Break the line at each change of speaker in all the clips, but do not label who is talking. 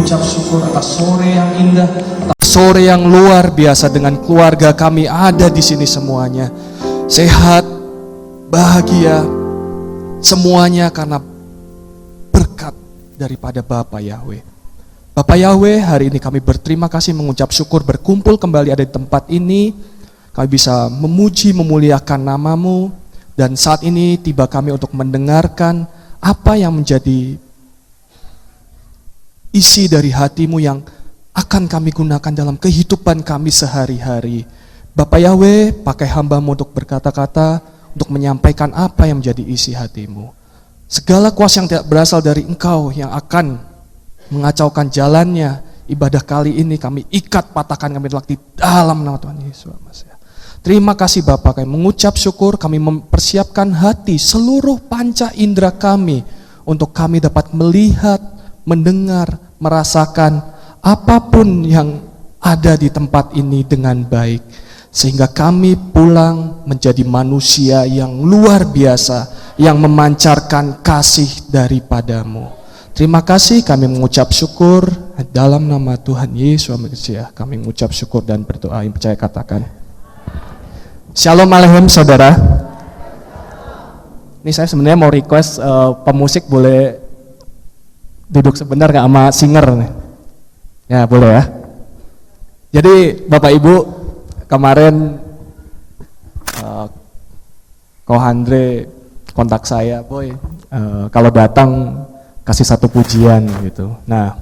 mengucap syukur atas sore yang indah, atas sore yang luar biasa dengan keluarga kami ada di sini semuanya. Sehat, bahagia, semuanya karena berkat daripada Bapa Yahweh. Bapa Yahweh, hari ini kami berterima kasih, mengucap syukur, berkumpul kembali ada di tempat ini. Kami bisa memuji, memuliakan nama-Mu. Dan saat ini tiba kami untuk mendengarkan apa yang menjadi isi dari hati-Mu yang akan kami gunakan dalam kehidupan kami sehari-hari. Bapak Yahweh, pakai hamba-Mu untuk berkata-kata, untuk menyampaikan apa yang menjadi isi hati-Mu. Segala kuasa yang tidak berasal dari Engkau yang akan mengacaukan jalannya ibadah kali ini, kami ikat, patahkan, kami tolak di dalam nama Tuhan Yesus. Terima kasih Bapak, kami mengucap syukur, kami mempersiapkan hati, seluruh panca indera kami, untuk kami dapat melihat, mendengar, merasakan apapun yang ada di tempat ini dengan baik. Sehingga kami pulang menjadi manusia yang luar biasa, yang memancarkan kasih daripada-Mu. Terima kasih, kami mengucap syukur, dalam nama Tuhan Yesus Mesias, kami mengucap syukur dan berdoa, yang percaya katakan. Shalom Aleichem saudara. Ini saya sebenarnya mau request pemusik boleh duduk sebentar nggak sama singer nih? Ya boleh ya. Jadi Bapak Ibu, kemarin Ko Andre kontak saya, boy, kalau datang kasih satu pujian gitu. Nah,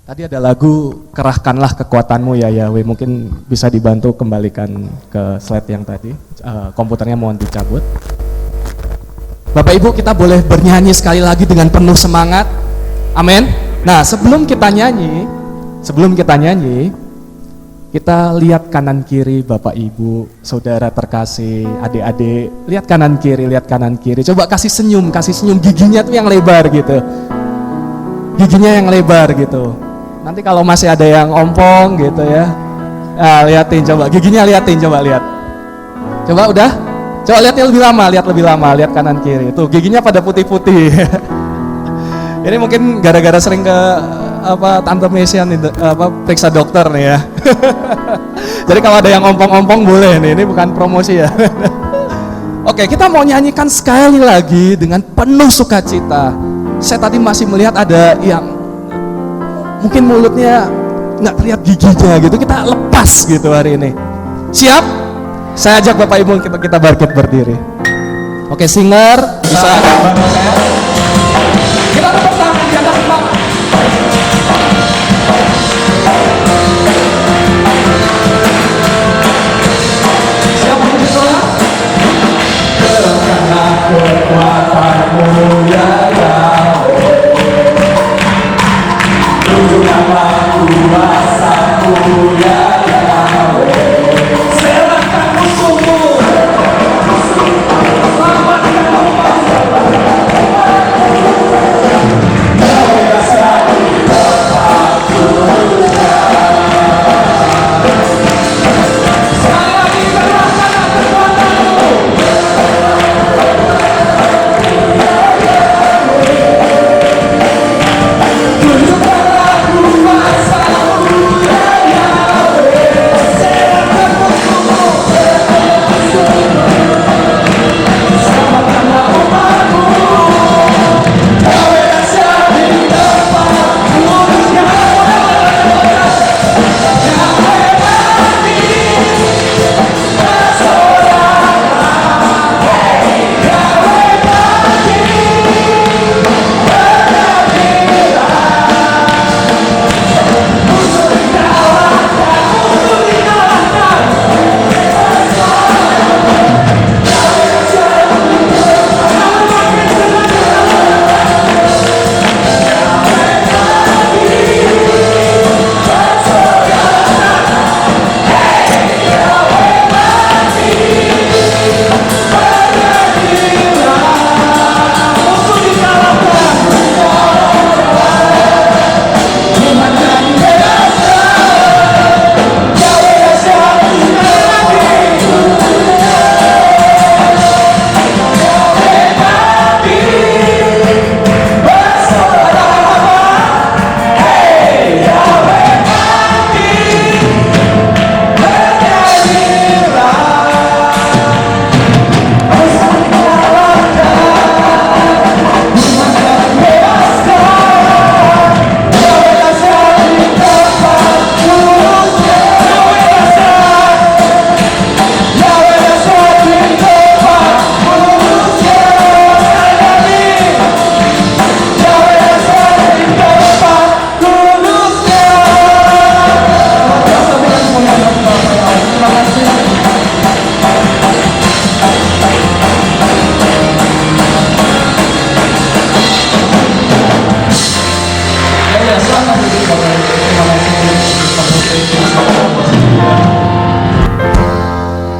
tadi ada lagu Kerahkanlah Kekuatanmu ya Yahweh, mungkin bisa dibantu kembalikan ke slide yang tadi, komputernya mohon dicabut. Bapak Ibu, kita boleh bernyanyi sekali lagi dengan penuh semangat, amin. Nah sebelum kita nyanyi, kita lihat kanan kiri Bapak Ibu, saudara terkasih, adik-adik, lihat kanan kiri, coba kasih senyum, giginya tuh yang lebar gitu, Nanti kalau masih ada yang ompong gitu ya, liatin coba, giginya liatin, coba lihat. Coba udah? Coba lihat lebih lama, lihat kanan kiri. Tuh giginya pada putih-putih. Ini mungkin gara-gara sering ke Tante Mesian periksa dokter nih ya. Jadi kalau ada yang ompong-ompong boleh nih, ini bukan promosi ya. Oke, kita mau nyanyikan sekali lagi dengan penuh sukacita. Saya tadi masih melihat ada yang mungkin mulutnya nggak terlihat giginya gitu, kita lepas gitu hari ini. Siap? Saya ajak Bapak Ibu kita bangkit berdiri. Oke, singer bisa bantu saya. Kita tepuk tangan di atas semangat. Siap menuju sholat? Kerahkanlah kekuatanmu ya Yahweh, tunjukkanlah kuasamu ya Yahweh, serahkan musuhmu, selamatkan umatmu.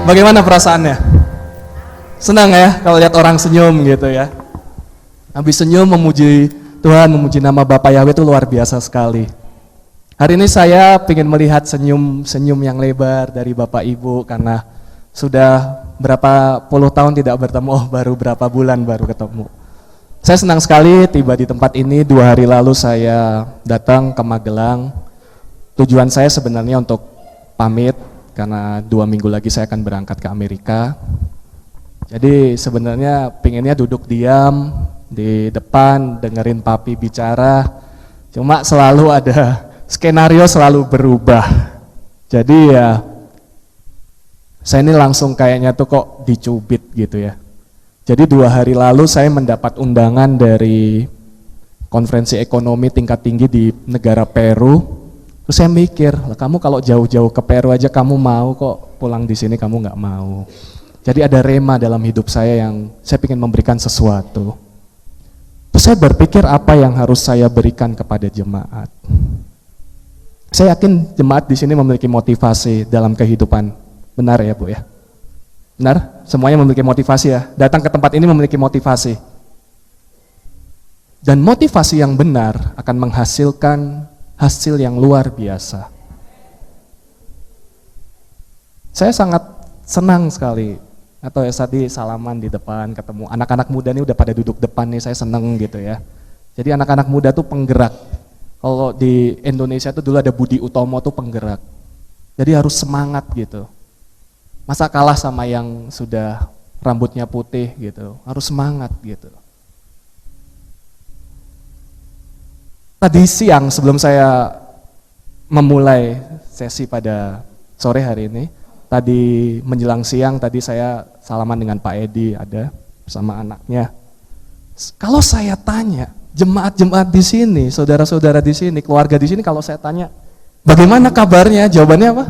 Bagaimana perasaannya? Senang ya kalau lihat orang senyum gitu ya. Habis senyum memuji Tuhan, memuji nama Bapak Yahweh itu luar biasa sekali. Hari ini saya ingin melihat senyum-senyum yang lebar dari Bapak Ibu karena sudah berapa puluh tahun tidak bertemu, baru berapa bulan baru ketemu. Saya senang sekali tiba di tempat ini. 2 hari lalu saya datang ke Magelang. Tujuan saya sebenarnya untuk pamit karena 2 minggu lagi saya akan berangkat ke Amerika. Jadi sebenarnya pinginnya duduk diam di depan dengerin papi bicara. Cuma selalu ada skenario selalu berubah. Jadi ya saya ini langsung kayaknya tuh kok dicubit gitu ya. Jadi 2 hari lalu saya mendapat undangan dari konferensi ekonomi tingkat tinggi di negara Peru. Terus saya mikir, kamu kalau jauh-jauh ke Peru aja kamu mau kok, pulang di sini kamu nggak mau. Jadi ada rema dalam hidup saya yang saya ingin memberikan sesuatu. Terus saya berpikir apa yang harus saya berikan kepada jemaat. Saya yakin jemaat di sini memiliki motivasi dalam kehidupan. Benar ya Bu ya? Benar? Semuanya memiliki motivasi ya? Datang ke tempat ini memiliki motivasi. Dan motivasi yang benar akan menghasilkan hasil yang luar biasa. Saya sangat senang sekali. Atau ya tadi salaman di depan, ketemu anak-anak muda nih udah pada duduk depan nih, saya seneng gitu ya. Jadi anak-anak muda tuh penggerak. Kalau di Indonesia tuh dulu ada Budi Utomo tuh penggerak. Jadi harus semangat gitu. Masa kalah sama yang sudah rambutnya putih gitu, harus semangat gitu. Tadi siang sebelum saya memulai sesi pada sore hari ini, tadi menjelang siang tadi saya salaman dengan Pak Edi ada bersama anaknya. Kalau saya tanya jemaat-jemaat di sini, saudara-saudara di sini, keluarga di sini, kalau saya tanya bagaimana kabarnya, jawabannya apa?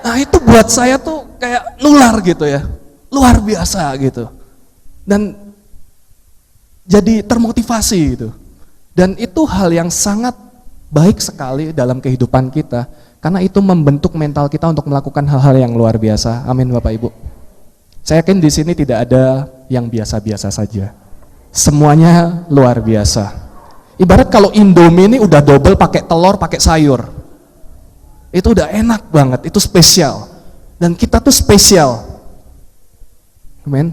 Nah itu buat saya tuh kayak nular gitu ya, luar biasa gitu. Dan jadi termotivasi gitu. Dan itu hal yang sangat baik sekali dalam kehidupan kita, karena itu membentuk mental kita untuk melakukan hal-hal yang luar biasa. Amin Bapak Ibu. Saya yakin di sini tidak ada yang biasa-biasa saja. Semuanya luar biasa. Ibarat kalau Indomie ini udah double pakai telur, pakai sayur. Itu udah enak banget, itu spesial. Dan kita tuh spesial. Amin.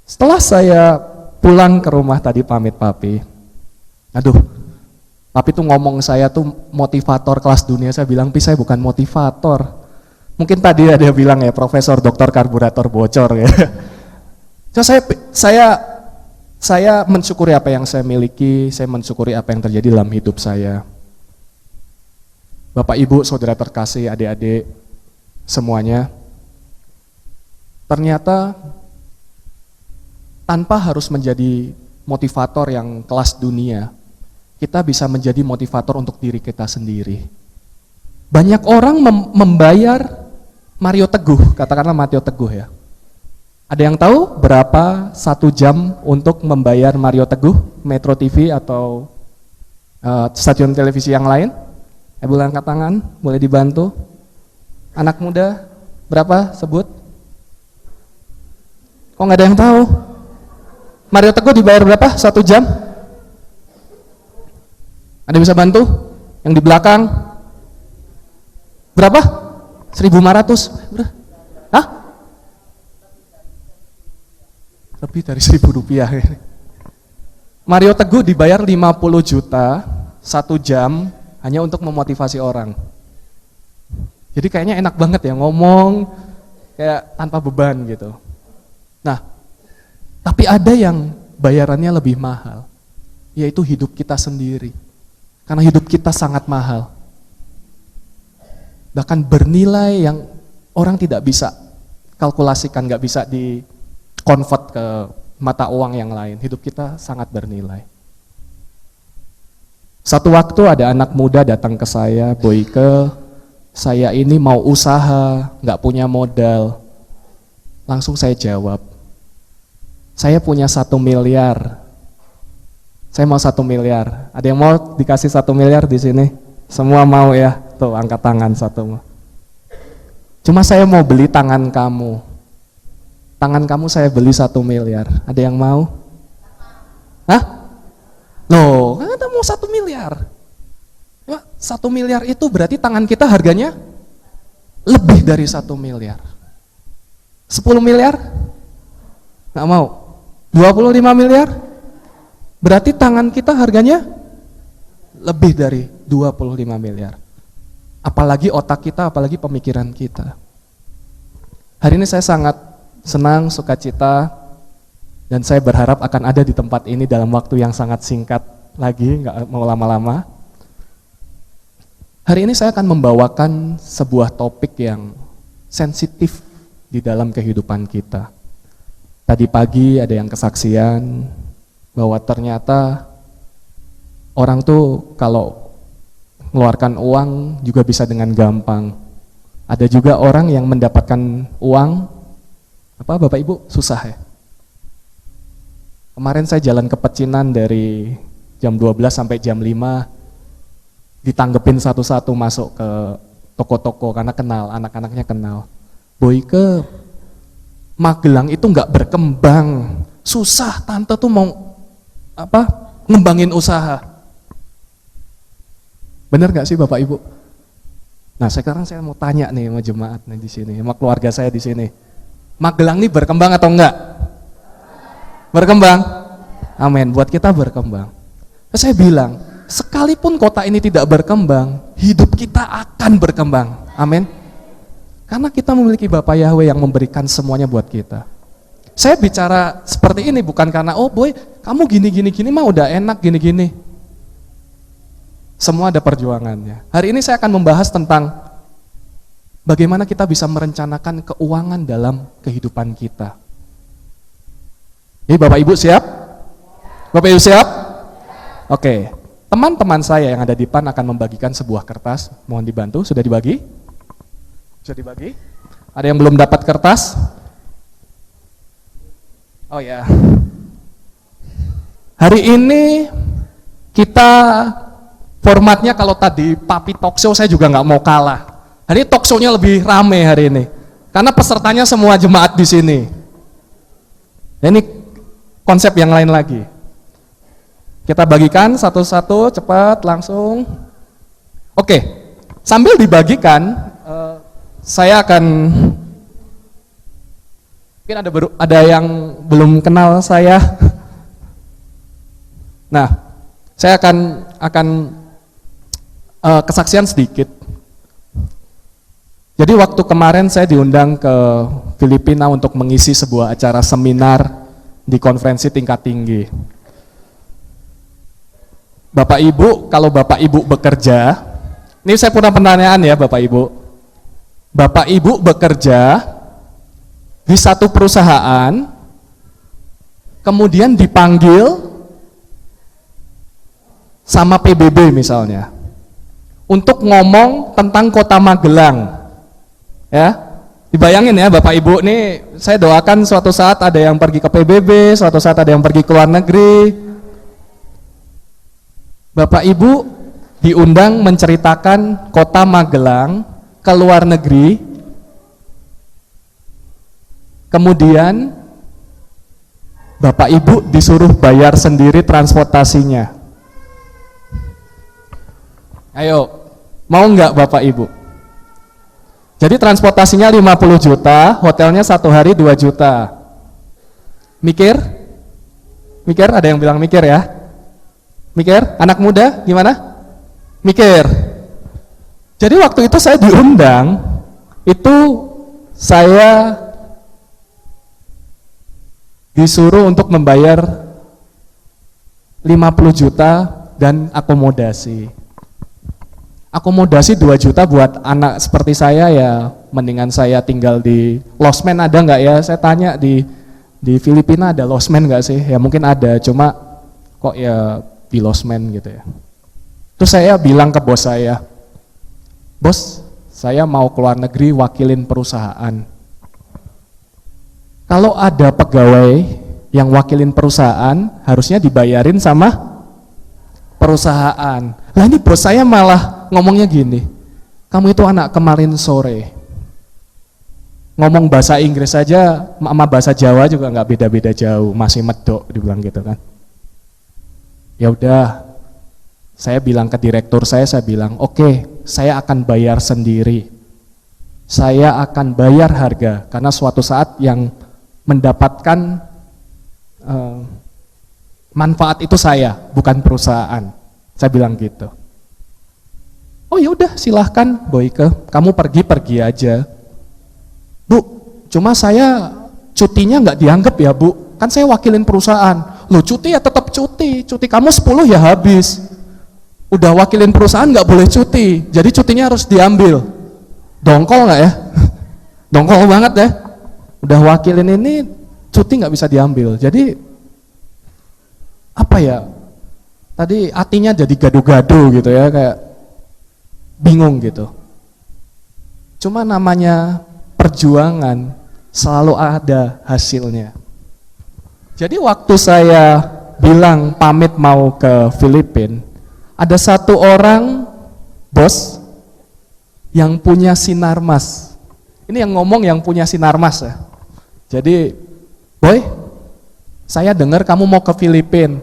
Setelah saya pulang ke rumah tadi pamit papi. Aduh, papi tuh ngomong saya tuh motivator kelas dunia. Saya bilang, Pi saya bukan motivator. Mungkin tadi ada bilang ya, profesor doktor karburator bocor ya. So, saya mensyukuri apa yang saya miliki, saya mensyukuri apa yang terjadi dalam hidup saya. Bapak Ibu, saudara terkasih, adik-adik, semuanya, ternyata tanpa harus menjadi motivator yang kelas dunia, kita bisa menjadi motivator untuk diri kita sendiri. Banyak orang membayar Mario Teguh, katakanlah Mario Teguh ya. Ada yang tahu berapa 1 jam untuk membayar Mario Teguh, Metro TV atau stasiun televisi yang lain? Ibu angkat tangan, boleh dibantu. Anak muda, berapa sebut? Kok nggak ada yang tahu? Mario Teguh dibayar berapa? 1 jam? Ada yang bisa bantu? Yang di belakang? Berapa? 1.500? Hah? Lebih dari 1.000 rupiah. Mario Teguh dibayar 50 juta 1 jam hanya untuk memotivasi orang. Jadi kayaknya enak banget ya ngomong kayak tanpa beban gitu. Nah, tapi ada yang bayarannya lebih mahal, yaitu hidup kita sendiri. Karena hidup kita sangat mahal. Bahkan bernilai yang orang tidak bisa kalkulasikan, nggak bisa di-convert ke mata uang yang lain. Hidup kita sangat bernilai. Satu waktu ada anak muda datang ke saya, Boyke, saya ini mau usaha, nggak punya modal. Langsung saya jawab, saya punya 1 miliar. Saya mau 1 miliar. Ada yang mau dikasih 1 miliar di sini? Semua mau ya? Tuh angkat tangan satu. Cuma saya mau beli tangan kamu. Tangan kamu saya beli 1 miliar. Ada yang mau? Hah? Loh, kan Anda mau 1 miliar. 1 miliar itu berarti tangan kita harganya lebih dari 1 miliar. 10 miliar? Nggak mau. 25 miliar? Berarti tangan kita harganya lebih dari 25 miliar. Apalagi otak kita, apalagi pemikiran kita. Hari ini saya sangat senang, sukacita, dan saya berharap akan ada di tempat ini dalam waktu yang sangat singkat lagi, nggak mau lama-lama. Hari ini saya akan membawakan sebuah topik yang sensitif di dalam kehidupan kita. Tadi pagi ada yang kesaksian bahwa ternyata orang tuh kalau mengeluarkan uang juga bisa dengan gampang. Ada juga orang yang mendapatkan uang, Bapak Ibu, susah ya. Kemarin saya jalan ke Pecinan dari jam 12 sampai jam 5, ditanggepin satu-satu masuk ke toko-toko karena kenal, anak-anaknya kenal. Boy, ke Magelang itu nggak berkembang, susah, tante tuh mau ngembangin usaha. Bener nggak sih Bapak Ibu? Nah sekarang saya mau tanya nih sama jemaat nih di sini, sama keluarga saya di sini. Magelang nih berkembang atau enggak? Berkembang? Amin, buat kita berkembang. Saya bilang, sekalipun kota ini tidak berkembang, hidup kita akan berkembang. Amin. Karena kita memiliki Bapa Yahweh yang memberikan semuanya buat kita. Saya bicara seperti ini bukan karena, oh boy, kamu gini mah udah enak gini-gini. Semua ada perjuangannya. Hari ini saya akan membahas tentang bagaimana kita bisa merencanakan keuangan dalam kehidupan kita. Jadi Bapak Ibu siap? Bapak Ibu siap? Oke. Teman-teman saya yang ada di depan akan membagikan sebuah kertas. Mohon dibantu, sudah dibagi? Sudah dibagi? Ada yang belum dapat kertas? Oh ya. Hari ini kita formatnya kalau tadi Papi Talk Show saya juga nggak mau kalah. Hari ini talk show-nya lebih rame hari ini. Karena pesertanya semua jemaat di sini. Ini konsep yang lain lagi. Kita bagikan satu-satu, cepat, langsung. Oke, sambil dibagikan, saya akan, mungkin ada yang belum kenal saya. Nah, saya akan kesaksian sedikit. Jadi waktu kemarin saya diundang ke Filipina untuk mengisi sebuah acara seminar di konferensi tingkat tinggi. Bapak Ibu, kalau Bapak Ibu bekerja, ini saya punya pertanyaan ya Bapak Ibu. Bapak Ibu bekerja di satu perusahaan, kemudian dipanggil sama PBB misalnya, untuk ngomong tentang kota Magelang. Ya, dibayangin ya Bapak Ibu, nih saya doakan suatu saat ada yang pergi ke PBB, suatu saat ada yang pergi ke luar negeri. Bapak Ibu diundang menceritakan kota Magelang ke luar negeri, kemudian Bapak Ibu disuruh bayar sendiri transportasinya. Ayo, mau nggak Bapak Ibu? Jadi transportasinya 50 juta, hotelnya 1 hari 2 juta. Mikir? Mikir? Ada yang bilang mikir ya? Mikir? Anak muda gimana? Mikir. Jadi waktu itu saya diundang, itu saya disuruh untuk membayar 50 juta dan akomodasi. Akomodasi 2 juta buat anak seperti saya ya, mendingan saya tinggal di losmen, ada nggak ya? Saya tanya di Filipina ada losmen nggak sih? Ya mungkin ada, cuma kok ya di losmen gitu ya. Terus saya bilang ke bos saya, bos, saya mau keluar negeri wakilin perusahaan. Kalau ada pegawai yang wakilin perusahaan, harusnya dibayarin sama perusahaan. Lah ini bos saya malah ngomongnya gini, kamu itu anak kemarin sore, ngomong bahasa Inggris saja sama bahasa Jawa juga nggak beda-beda jauh, masih medok dibilang gitu kan. Ya udah, saya bilang ke direktur saya bilang, oke, saya akan bayar sendiri. Saya akan bayar harga karena suatu saat yang mendapatkan manfaat itu saya, bukan perusahaan. Saya bilang gitu. Oh ya udah, silahkan Boyke, kamu pergi aja. Bu, cuma saya cutinya nggak dianggap ya Bu, kan saya wakilin perusahaan. Loh, cuti ya tetap cuti kamu 10 ya habis. Udah wakilin perusahaan nggak boleh cuti, jadi cutinya harus diambil. Dongkol nggak ya? Dongkol banget ya. Udah wakilin ini, cuti nggak bisa diambil. Jadi apa ya? Tadi hatinya jadi gaduh-gaduh gitu ya, kayak bingung gitu. Cuma namanya perjuangan selalu ada hasilnya. Jadi waktu saya bilang pamit mau ke Filipina, ada satu orang bos yang punya sinarmas. Ini yang ngomong yang punya sinarmas ya. Jadi, Boy, saya dengar kamu mau ke Filipina,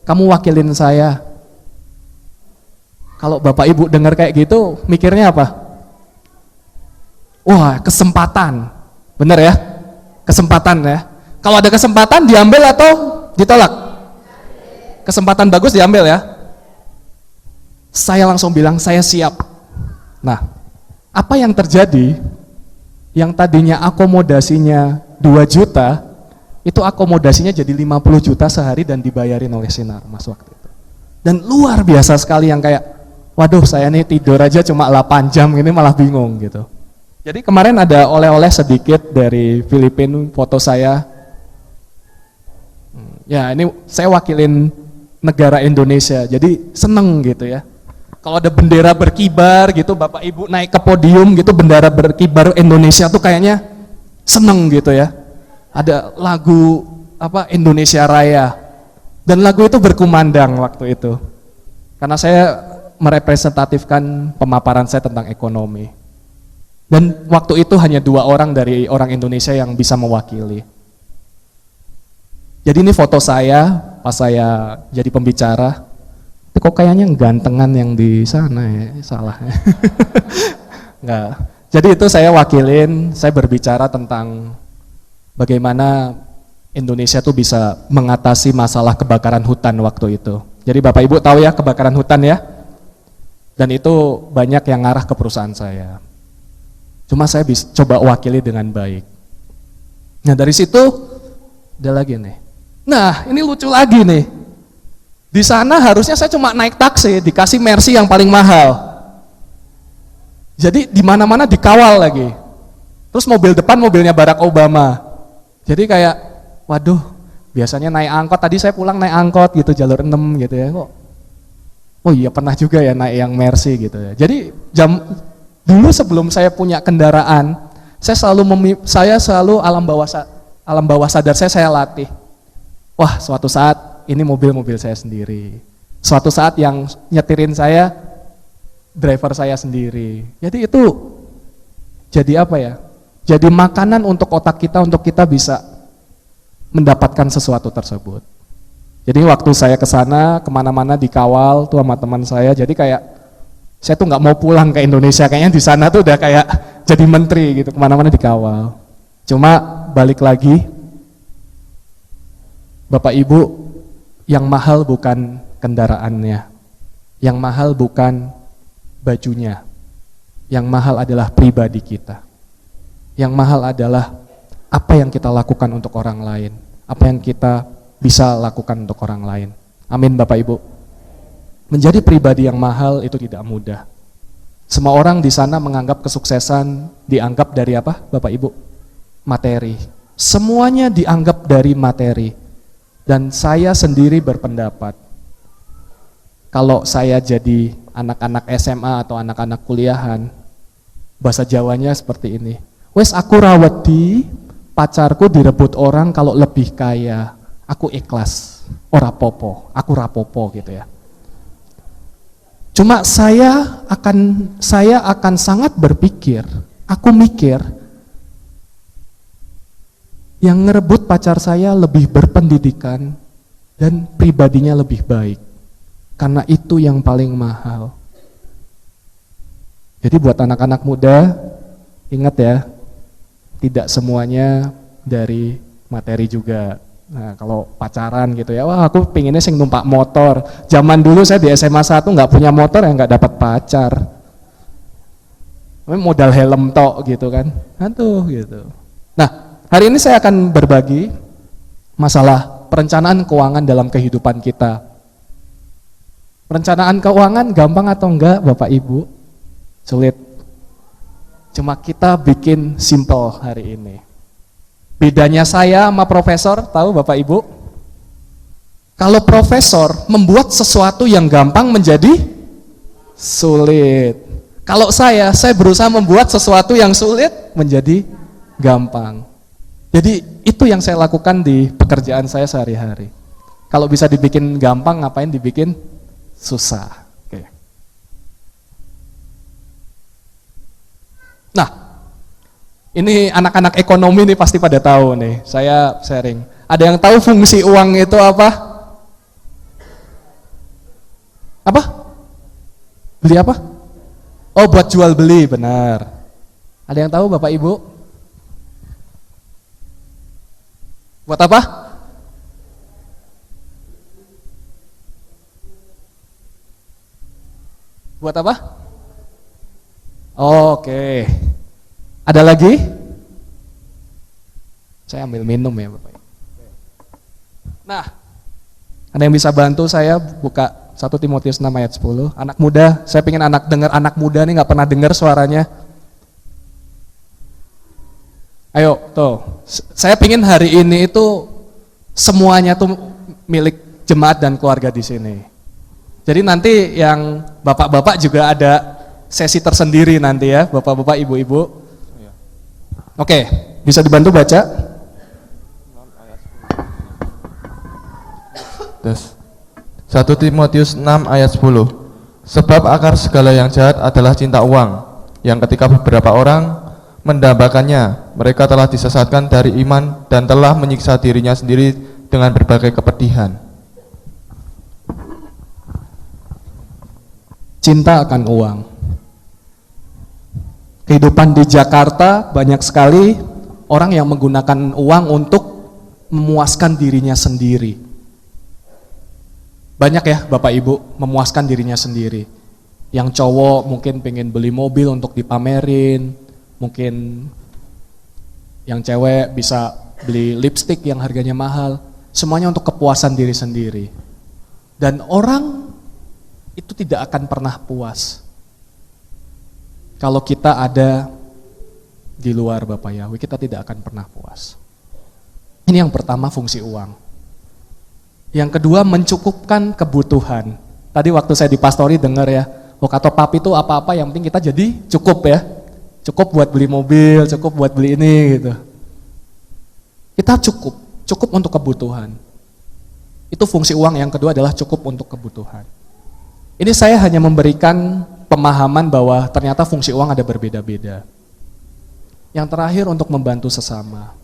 kamu wakilin saya. Kalau Bapak Ibu dengar kayak gitu, mikirnya apa? Wah, kesempatan. Bener ya? Kesempatan ya. Kalau ada kesempatan diambil atau ditolak? Kesempatan bagus diambil ya. Saya langsung bilang saya siap. Nah, apa yang terjadi? Yang tadinya akomodasinya 2 juta, itu akomodasinya jadi 50 juta sehari dan dibayarin oleh Sinarmas waktu itu. Dan luar biasa sekali yang kayak, waduh saya nih tidur aja cuma 8 jam ini malah bingung gitu. Jadi kemarin ada oleh-oleh sedikit dari Filipina, foto saya. Ya ini saya wakilin negara Indonesia, jadi seneng gitu ya. Kalau ada bendera berkibar gitu, Bapak Ibu naik ke podium gitu, bendera berkibar Indonesia tuh kayaknya seneng gitu ya. Ada lagu apa Indonesia Raya, dan lagu itu berkumandang waktu itu. Karena saya merepresentatifkan pemaparan saya tentang ekonomi. Dan waktu itu hanya 2 orang dari orang Indonesia yang bisa mewakili. Jadi ini foto saya pas saya jadi pembicara. Tapi kok kayaknya gantengan yang di sana ya, salah. Enggak. Jadi itu saya wakilin, saya berbicara tentang bagaimana Indonesia tuh bisa mengatasi masalah kebakaran hutan waktu itu. Jadi Bapak Ibu tahu ya kebakaran hutan ya? Dan itu banyak yang ngarah ke perusahaan saya. Cuma saya bisa coba wakili dengan baik. Nah dari situ, ada lagi nih. Nah ini lucu lagi nih. Di sana harusnya saya cuma naik taksi, dikasih Mercy yang paling mahal. Jadi di mana-mana dikawal lagi. Terus mobil depan mobilnya Barack Obama. Jadi kayak, waduh, biasanya naik angkot, tadi saya pulang naik angkot gitu, jalur 6 gitu ya, kok. Oh iya pernah juga ya naik yang Mercy gitu ya. Jadi dulu sebelum saya punya kendaraan, saya selalu alam bawah sadar saya latih. Wah, suatu saat ini mobil saya sendiri. Suatu saat yang nyetirin saya, driver saya sendiri. Jadi itu jadi apa ya? Jadi makanan untuk otak kita, untuk kita bisa mendapatkan sesuatu tersebut. Jadi waktu saya ke sana, kemana-mana dikawal tuh sama teman saya. Jadi kayak saya tuh nggak mau pulang ke Indonesia, kayaknya di sana tuh udah kayak jadi menteri gitu, kemana-mana dikawal. Cuma balik lagi, Bapak Ibu, yang mahal bukan kendaraannya, yang mahal bukan bajunya, yang mahal adalah pribadi kita. Yang mahal adalah apa yang kita lakukan untuk orang lain, apa yang kita bisa lakukan untuk orang lain. Amin Bapak Ibu. Menjadi pribadi yang mahal itu tidak mudah. Semua orang di sana menganggap kesuksesan dianggap dari apa Bapak Ibu? Materi. Semuanya dianggap dari materi. Dan saya sendiri berpendapat, kalau saya jadi anak-anak SMA atau anak-anak kuliahan, bahasa Jawanya seperti ini. Wes aku rawedi, pacarku direbut orang kalau lebih kaya, aku ikhlas, ora popo, aku rapopo gitu ya. Cuma saya akan sangat berpikir, aku mikir, Yang ngerebut pacar saya lebih berpendidikan dan pribadinya lebih baik. Karena itu yang paling mahal. Jadi buat anak-anak muda, ingat ya, tidak semuanya dari materi juga. Nah, kalau pacaran gitu ya, wah aku pinginnya sing numpak motor. Zaman dulu saya di SMA 1 nggak punya motor ya nggak dapat pacar. Modal helm tok gitu kan. Aduh gitu. Nah, hari ini saya akan berbagi masalah perencanaan keuangan dalam kehidupan kita. Perencanaan keuangan gampang atau enggak Bapak Ibu? Sulit. Cuma kita bikin simple hari ini. Bedanya saya sama profesor, tahu Bapak Ibu? Kalau profesor membuat sesuatu yang gampang menjadi sulit. Kalau saya berusaha membuat sesuatu yang sulit menjadi gampang. Jadi itu yang saya lakukan di pekerjaan saya sehari-hari. Kalau bisa dibikin gampang, ngapain dibikin susah. Oke. Nah, ini anak-anak ekonomi nih pasti pada tahu nih. Saya sharing. Ada yang tahu fungsi uang itu apa? Apa? Beli apa? Oh, buat jual beli, benar. Ada yang tahu Bapak Ibu? Buat apa? Buat apa? Oke. Ada lagi? Saya ambil minum ya Bapak. Nah, ada yang bisa bantu saya buka 1 Timotius 6 ayat 10. Anak muda, saya pengen dengar anak muda nih nggak pernah dengar suaranya. Ayo, tuh. Saya pengen hari ini itu semuanya tuh milik jemaat dan keluarga di sini. Jadi nanti yang bapak-bapak juga ada sesi tersendiri nanti ya, bapak-bapak, ibu-ibu. Oke, bisa dibantu baca?
Tes. 1 Timotius 6 ayat 10. Sebab akar segala yang jahat adalah cinta uang, yang ketika beberapa orang mendambakannya, mereka telah disesatkan dari iman dan telah menyiksa dirinya sendiri dengan berbagai kepedihan.
Cinta akan uang. Kehidupan di Jakarta banyak sekali orang yang menggunakan uang untuk memuaskan dirinya sendiri. Banyak ya Bapak Ibu memuaskan dirinya sendiri. Yang cowok mungkin pengen beli mobil untuk dipamerin, mungkin yang cewek bisa beli lipstik yang harganya mahal, semuanya untuk kepuasan diri sendiri. Dan orang itu tidak akan pernah puas kalau kita ada di luar Bapak Yahweh, kita tidak akan pernah puas. Ini yang pertama, fungsi uang. Yang kedua, mencukupkan kebutuhan. Tadi waktu saya di pastori dengar ya, kata papi itu apa-apa yang penting kita jadi cukup ya. Cukup buat beli mobil, cukup buat beli ini gitu. Kita cukup untuk kebutuhan. Itu fungsi uang. Yang kedua adalah cukup untuk kebutuhan. Ini saya hanya memberikan pemahaman bahwa ternyata fungsi uang ada berbeda-beda. Yang terakhir untuk membantu sesama.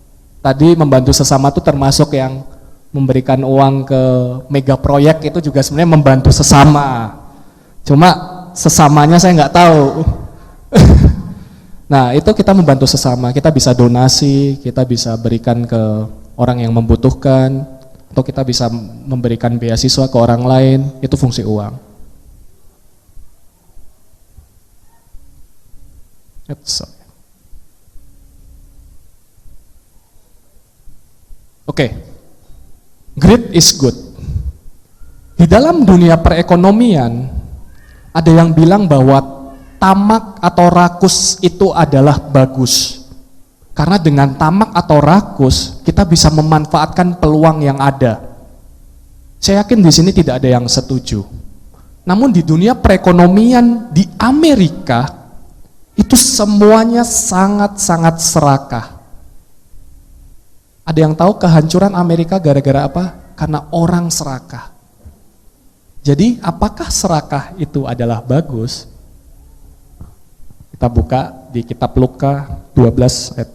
Tadi membantu sesama itu termasuk yang memberikan uang ke mega proyek itu juga sebenarnya membantu sesama. Cuma sesamanya saya nggak tahu. Nah itu kita membantu sesama, kita bisa donasi, kita bisa berikan ke orang yang membutuhkan, atau kita bisa memberikan beasiswa ke orang lain, itu fungsi uang. Oke, greed is good. Di dalam dunia perekonomian, ada yang bilang bahwa tamak atau rakus itu adalah bagus. Karena dengan tamak atau rakus, kita bisa memanfaatkan peluang yang ada. Saya yakin di sini tidak ada yang setuju. Namun di dunia perekonomian di Amerika, itu semuanya sangat-sangat serakah. Ada yang tahu kehancuran Amerika gara-gara apa? Karena orang serakah. Jadi apakah serakah itu adalah bagus? Kita buka di kitab Luka 12 ayat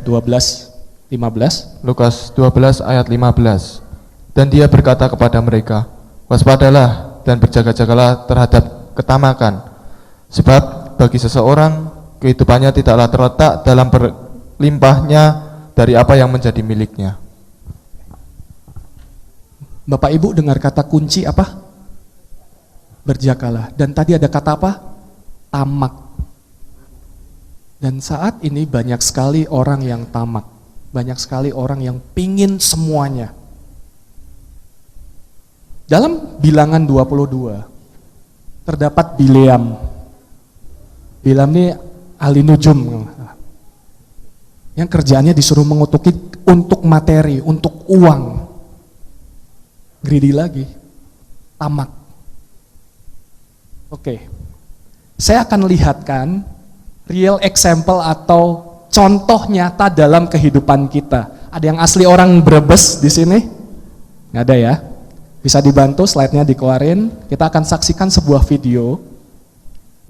12, 15.
Lukas 12 ayat 15. Dan dia berkata kepada mereka, waspadalah dan berjaga-jagalah terhadap ketamakan, sebab bagi seseorang kehidupannya tidaklah terletak dalam berlimpahnya dari apa yang menjadi miliknya.
Bapak Ibu dengar kata kunci apa? Berjagalah. Dan tadi ada kata apa? Tamak. Dan saat ini banyak sekali orang yang tamak. Banyak sekali orang yang pingin semuanya. Dalam bilangan 22 terdapat Bileam. Bileam ini ahli nujum. Yang kerjaannya disuruh mengutuki untuk materi, untuk uang. Greedy lagi. Tamak. Oke. Saya akan lihatkan real example atau contoh nyata dalam kehidupan kita. Ada yang asli orang Brebes di sini? Nggak ada ya? Bisa dibantu slide-nya dikeluarin. Kita akan saksikan sebuah video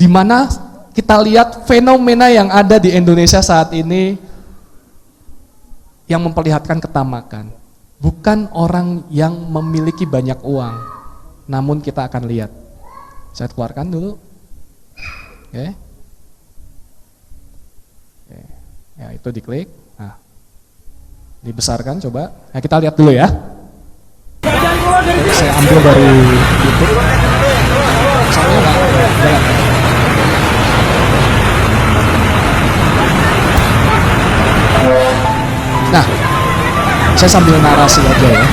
di mana kita lihat fenomena yang ada di Indonesia saat ini yang memperlihatkan ketamakan. Bukan orang yang memiliki banyak uang, namun kita akan lihat. Saya keluarkan dulu. Oke. Ya, itu diklik. Nah, dibesarkan coba. Nah, kita lihat dulu ya. Saya ambil dari YouTube. Soalnya nggak jalan. Nah, saya sambil narasi aja ya.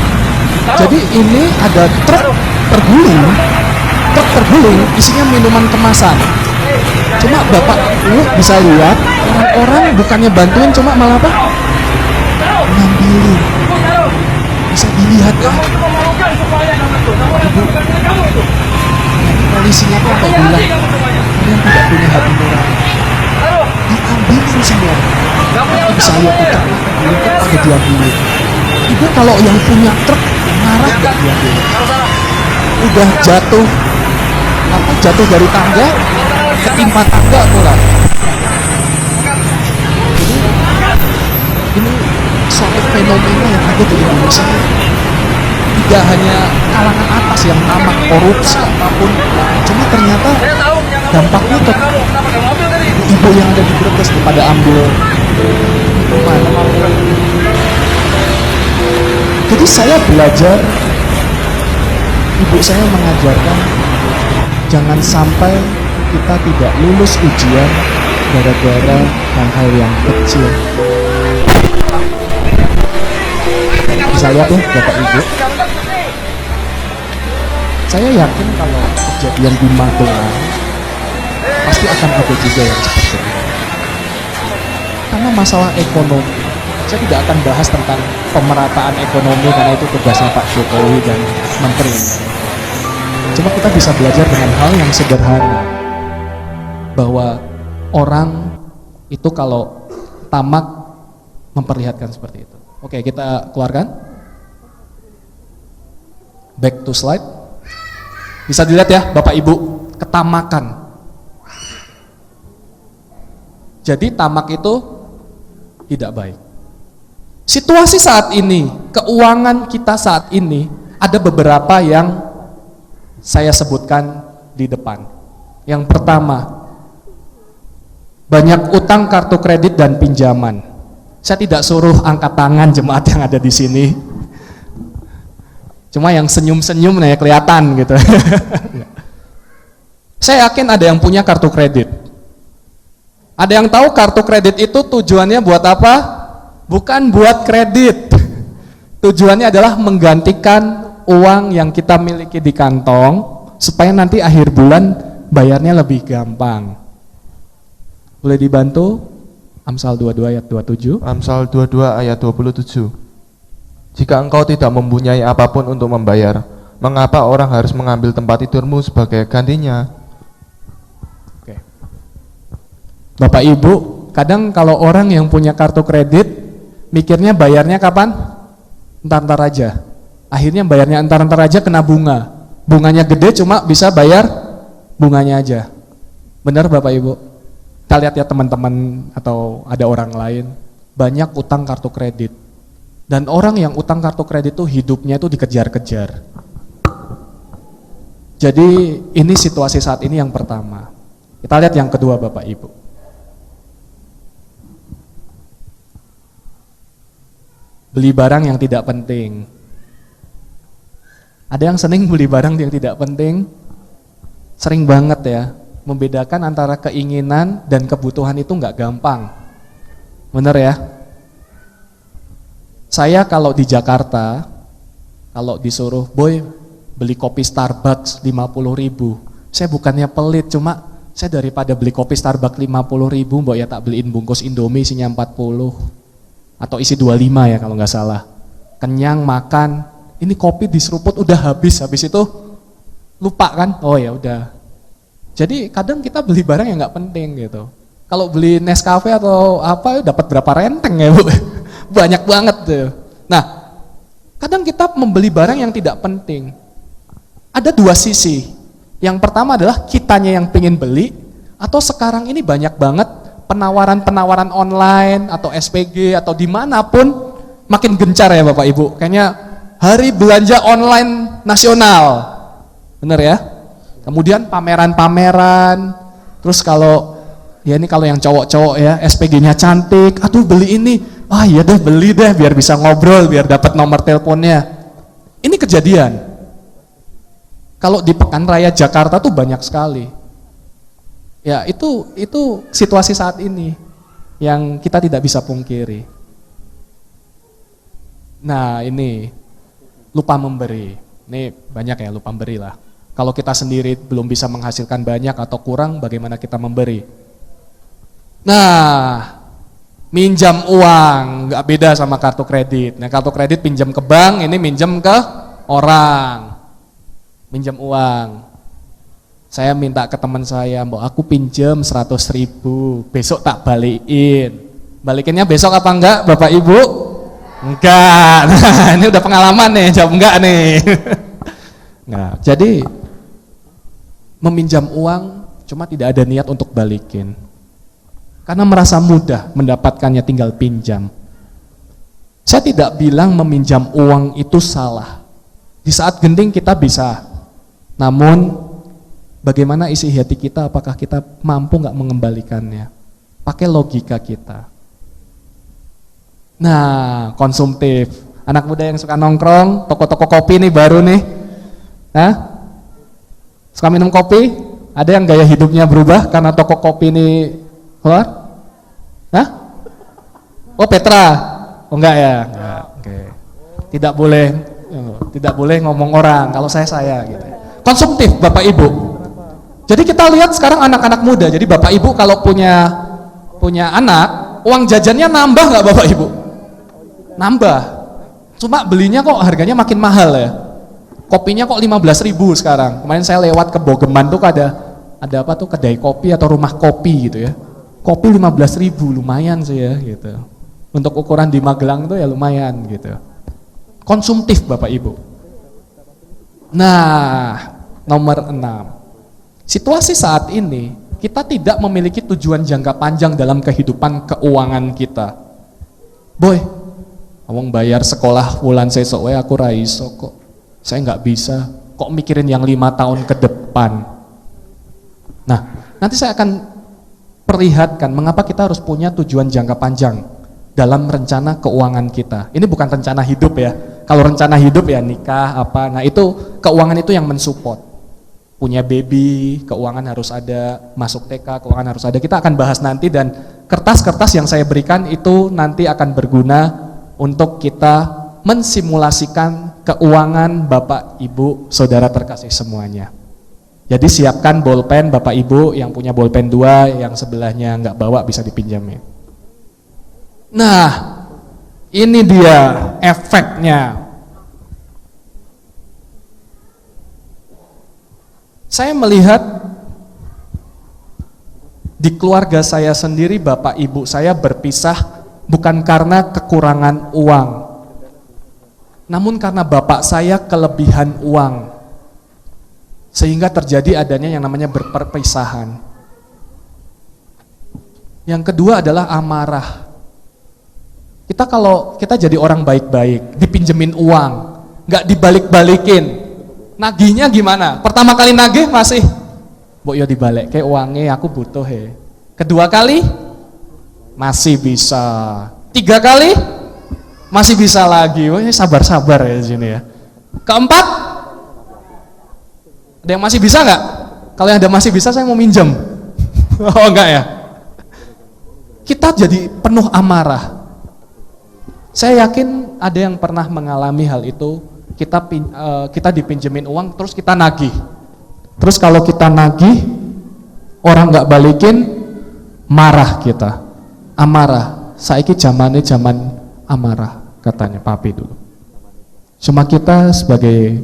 Jadi ini ada truk terguling isinya minuman kemasan. Cuma Bapak Ibu bisa lihat orang-orang bukannya bantuin, cuma malah apa? Ngambilin. Bisa dilihat ya. Ibu, polisinya tuh apa bilang? Kalian tidak punya hati nurani. Diambilin semua. Nanti bisa lihat itu, ada diambilin. Ibu kalau yang punya truk marah gak diambilin? Udah jatuh dari tangga, ketimpa tangga pulang. Ini suatu fenomena yang ada di Indonesia. Tidak hanya kalangan atas yang tamak, korupsi apapun, cuma ternyata dampaknya ke ibu yang ada di Brebes pada ambil minuman. Jadi saya belajar, ibu saya mengajarkan jangan sampai kita tidak lulus ujian gara-gara hal-hal yang kecil. Bisa lihat ya Bapak Ibu. Saya yakin kalau kejadian di Magelang pasti akan ada juga yang seperti itu. Karena masalah ekonomi, saya tidak akan bahas tentang pemerataan ekonomi karena itu tugasnya Pak Jokowi dan Menteri. Cuma kita bisa belajar dengan hal yang sederhana, bahwa orang itu kalau tamak memperlihatkan seperti itu. Oke, kita keluarkan. Back to slide. Bisa dilihat ya Bapak Ibu, ketamakan. Jadi tamak itu tidak baik. Situasi saat ini, keuangan kita saat ini, ada beberapa yang saya sebutkan di depan. Yang pertama, banyak utang kartu kredit dan pinjaman. Saya tidak suruh angkat tangan jemaat yang ada di sini. Cuma yang senyum-senyum nih kelihatan gitu. Saya yakin ada yang punya kartu kredit. Ada yang tahu kartu kredit itu tujuannya buat apa? Bukan buat kredit. Tujuannya adalah menggantikan uang yang kita miliki di kantong supaya nanti akhir bulan bayarnya lebih gampang. Boleh dibantu? Amsal 22 ayat 27.
Amsal 22 ayat 27. Jika engkau tidak mempunyai apapun untuk membayar, mengapa orang harus mengambil tempat tidurmu sebagai gantinya?
Oke. Bapak Ibu, kadang kalau orang yang punya kartu kredit mikirnya bayarnya kapan? Entar-entar aja. Akhirnya bayarnya entar-entar aja kena bunga. Bunganya gede cuma bisa bayar bunganya aja. Benar Bapak Ibu? Kita lihat ya teman-teman atau ada orang lain. banyak utang kartu kredit. Dan orang yang utang kartu kredit itu hidupnya itu dikejar-kejar. Jadi ini situasi saat ini yang pertama. Kita lihat yang kedua Bapak Ibu. Beli barang yang tidak penting. Ada yang sering beli barang yang tidak penting? Sering banget ya. Membedakan antara keinginan dan kebutuhan itu nggak gampang. Bener ya? Saya kalau di Jakarta, kalau disuruh, boy beli kopi Starbucks 50.000, saya bukannya pelit, cuma saya daripada beli kopi Starbucks 50.000, mbok ya tak beliin bungkus Indomie isinya 40, atau isi 25 ya kalau nggak salah. Kenyang, makan, ini kopi diseruput udah habis itu lupa kan, oh ya udah. Jadi kadang kita beli barang yang nggak penting gitu. Kalau beli Nescafe atau apa dapat berapa renteng ya Bu, banyak banget tuh. Nah, kadang kita membeli barang yang tidak penting. Ada dua sisi. Yang pertama adalah kitanya yang pengen beli, atau sekarang ini banyak banget penawaran-penawaran online atau SPG atau dimanapun makin gencar ya Bapak Ibu. Kayaknya hari belanja online nasional, bener ya? Kemudian pameran-pameran, terus kalau ya ini kalau yang cowok-cowok ya SPG-nya cantik, aduh beli ini, ah iya deh beli deh biar bisa ngobrol, biar dapat nomor teleponnya. Ini kejadian. Kalau di Pekan Raya Jakarta tuh banyak sekali. Ya itu situasi saat ini yang kita tidak bisa pungkiri. Nah ini lupa memberi. Ini banyak ya lupa memberi lah. Kalau kita sendiri belum bisa menghasilkan banyak atau kurang, bagaimana kita memberi? Nah, minjam uang nggak beda sama kartu kredit. Nah, kartu kredit pinjam ke bank, ini minjam ke orang. Minjam uang. Saya minta ke teman saya, mbak aku pinjam 100.000, besok tak balikin. Balikinnya besok apa enggak, Bapak Ibu? Enggak. Nah, ini udah pengalaman nih, jawab enggak nih. Nah, jadi meminjam uang cuma tidak ada niat untuk balikin. Karena merasa mudah mendapatkannya tinggal pinjam. Saya tidak bilang meminjam uang itu salah. Di saat genting kita bisa. Namun bagaimana isi hati kita, apakah kita mampu nggak mengembalikannya? Pakai logika kita. Nah, konsumtif. Anak muda yang suka nongkrong, toko-toko kopi nih baru nih. Hah? Suka minum kopi? Ada yang gaya hidupnya berubah karena toko kopi ini keluar? Hah? Oh Petra? Oh enggak ya? Enggak. Oke. Tidak boleh ngomong orang. Kalau saya gitu. Konsumtif Bapak Ibu. Jadi kita lihat sekarang anak-anak muda. Jadi Bapak Ibu kalau punya anak, uang jajannya nambah nggak Bapak Ibu? Nambah. Cuma belinya kok harganya makin mahal ya. Kopinya kok 15.000 sekarang. Kemarin saya lewat ke Bogeman tuh ada apa tuh kedai kopi atau rumah kopi gitu ya. Kopi 15.000 lumayan sih ya gitu. Untuk ukuran di Magelang tuh ya lumayan gitu. Konsumtif Bapak Ibu. Nah, nomor 6. Situasi saat ini kita tidak memiliki tujuan jangka panjang dalam kehidupan keuangan kita. Boy, ngomong bayar sekolah bulan sesok aku ra iso kok. Saya nggak bisa, kok mikirin yang 5 tahun ke depan. Nah, nanti saya akan perlihatkan mengapa kita harus punya tujuan jangka panjang dalam rencana keuangan kita. Ini bukan rencana hidup ya. Kalau rencana hidup ya nikah apa, nah itu keuangan itu yang mensupport. Punya baby, keuangan harus ada, masuk TK, keuangan harus ada. Kita akan bahas nanti dan kertas-kertas yang saya berikan itu nanti akan berguna untuk kita mensimulasikan keuangan Bapak Ibu Saudara terkasih semuanya. Jadi siapkan bolpen Bapak Ibu yang punya bolpen 2, yang sebelahnya nggak bawa bisa dipinjamnya. Nah, ini dia efeknya. Saya melihat di keluarga saya sendiri Bapak Ibu saya berpisah bukan karena kekurangan uang, namun karena bapak saya kelebihan uang, sehingga terjadi adanya yang namanya berperpisahan. Yang kedua adalah amarah. Kalau kita jadi orang baik-baik, dipinjemin uang, nggak dibalik-balikin, nagihnya gimana? Pertama kali nagih masih, mbok yo dibalik, kayak uangnya aku butuh he. Kedua kali masih bisa, 3 kali masih bisa lagi. Wah, sabar-sabar ya di sini ya. Keempat, ada yang masih bisa nggak? Kalau yang ada masih bisa, saya mau minjem. Oh enggak ya? Kita jadi penuh amarah. Saya yakin ada yang pernah mengalami hal itu. Kita dipinjemin uang, terus kita nagih. Terus kalau kita nagih, orang nggak balikin, marah kita. Amarah. Saiki zamannya zaman amarah, katanya papi dulu. Cuma kita sebagai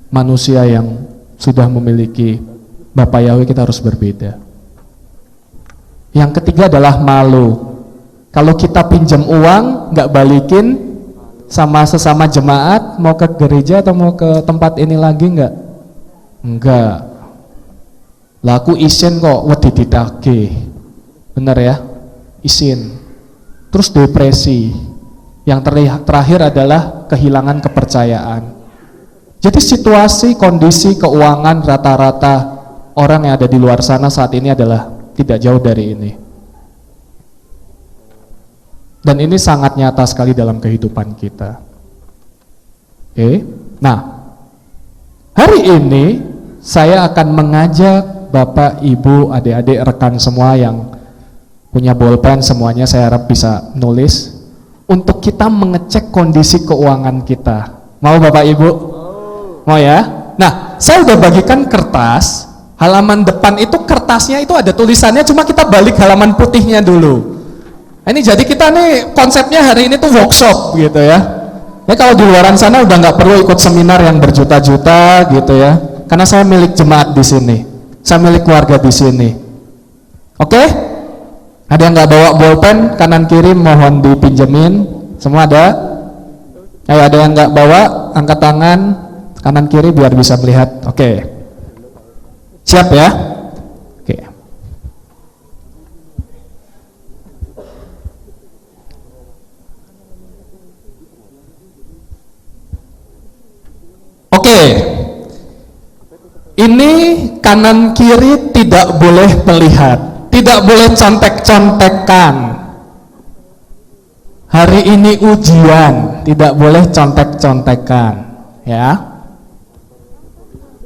manusia yang sudah memiliki Bapak Yahweh, kita harus berbeda. Yang ketiga adalah malu. Kalau kita pinjam uang nggak balikin sama sesama jemaat, mau ke gereja atau mau ke tempat ini lagi nggak? Enggak. Lah aku isin kok wedi ditagih. Bener ya? Isin. Terus depresi. Yang terakhir adalah kehilangan kepercayaan. Jadi situasi, kondisi, keuangan rata-rata orang yang ada di luar sana saat ini adalah tidak jauh dari ini. Dan ini sangat nyata sekali dalam kehidupan kita. Oke. Nah, hari ini saya akan mengajak Bapak, Ibu, adik-adik, rekan semua yang punya bolpen, semuanya saya harap bisa nulis, untuk kita mengecek kondisi keuangan kita. Mau Bapak Ibu? Mau ya? Nah, saya udah bagikan kertas, halaman depan itu kertasnya itu ada tulisannya, cuma kita balik halaman putihnya dulu. Ini jadi kita nih konsepnya hari ini tuh workshop gitu ya. Ya kalau di luaran sana udah nggak perlu ikut seminar yang berjuta-juta gitu ya. Karena saya milik jemaat di sini, saya milik keluarga di sini. Oke? Ada yang nggak bawa bolpen kanan kiri mohon dipinjemin. Semua ada? Ayo, ada yang nggak bawa angkat tangan kanan kiri biar bisa melihat. Oke. Siap ya? Oke. Oke, ini kanan kiri tidak boleh melihat, tidak boleh contek-contekan. Hari ini ujian, tidak boleh contek-contekan, ya.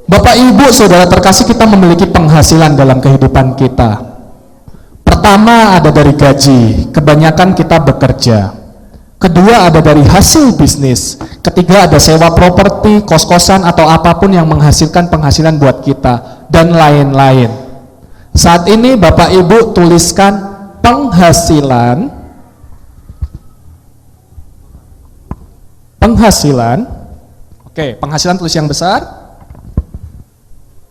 Bapak Ibu Saudara terkasih, kita memiliki penghasilan dalam kehidupan kita. Pertama ada dari gaji, kebanyakan kita bekerja. Kedua ada dari hasil bisnis. Ketiga ada sewa properti, kos-kosan atau apapun yang menghasilkan penghasilan buat kita, dan lain-lain. Saat ini Bapak Ibu tuliskan penghasilan. Oke, penghasilan tulis yang besar.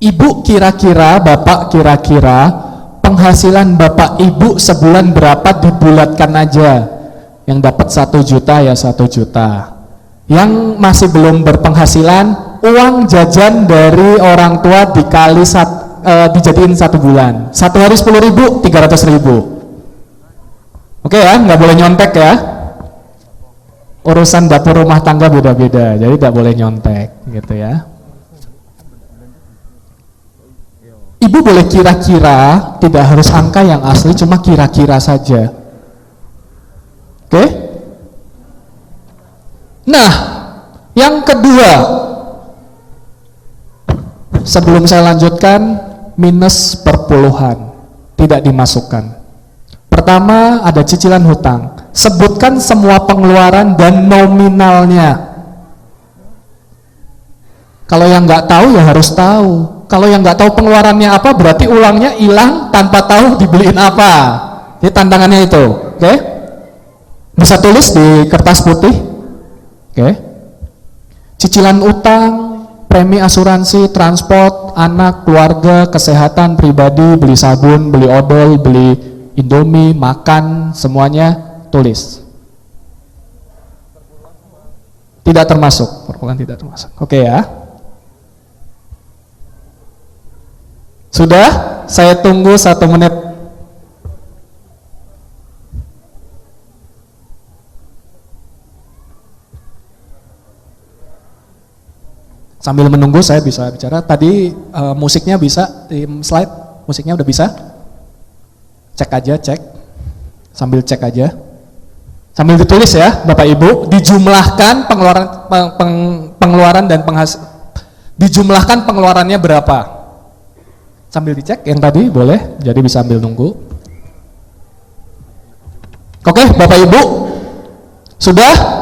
Ibu kira-kira, Bapak kira-kira penghasilan Bapak Ibu sebulan berapa, dibulatkan aja. Yang dapat 1 juta ya 1 juta. Yang masih belum berpenghasilan, uang jajan dari orang tua dikali dijadiin 1 bulan. 1 hari 10.000, 300.000. Oke ya, nggak boleh nyontek ya. Urusan dapur rumah tangga beda-beda, jadi tidak boleh nyontek gitu ya. Ibu boleh kira-kira, tidak harus angka yang asli, cuma kira-kira saja. Oke? Nah, yang kedua, sebelum saya lanjutkan, minus perpuluhan, tidak dimasukkan. Pertama, ada cicilan hutang. Sebutkan semua pengeluaran dan nominalnya. Kalau yang nggak tahu ya harus tahu. Kalau yang nggak tahu pengeluarannya apa, berarti ulangnya hilang tanpa tahu dibeliin apa. Jadi tantangannya itu, oke? Bisa tulis di kertas putih, oke? Cicilan utang, premi asuransi, transport, anak, keluarga, kesehatan, pribadi, beli sabun, beli odol, beli Indomie, makan, semuanya tulis. Tidak termasuk, perpuluhan tidak termasuk. Oke ya. Sudah? Saya tunggu 1 menit. Sambil menunggu saya bisa bicara. Tadi musiknya bisa, tim slide musiknya udah bisa? Cek aja, cek. Sambil cek aja. Sambil ditulis ya, Bapak Ibu, dijumlahkan pengeluaran dan dijumlahkan pengeluarannya berapa? Sambil dicek yang tadi boleh, jadi bisa sambil nunggu. Oke, Bapak Ibu, sudah?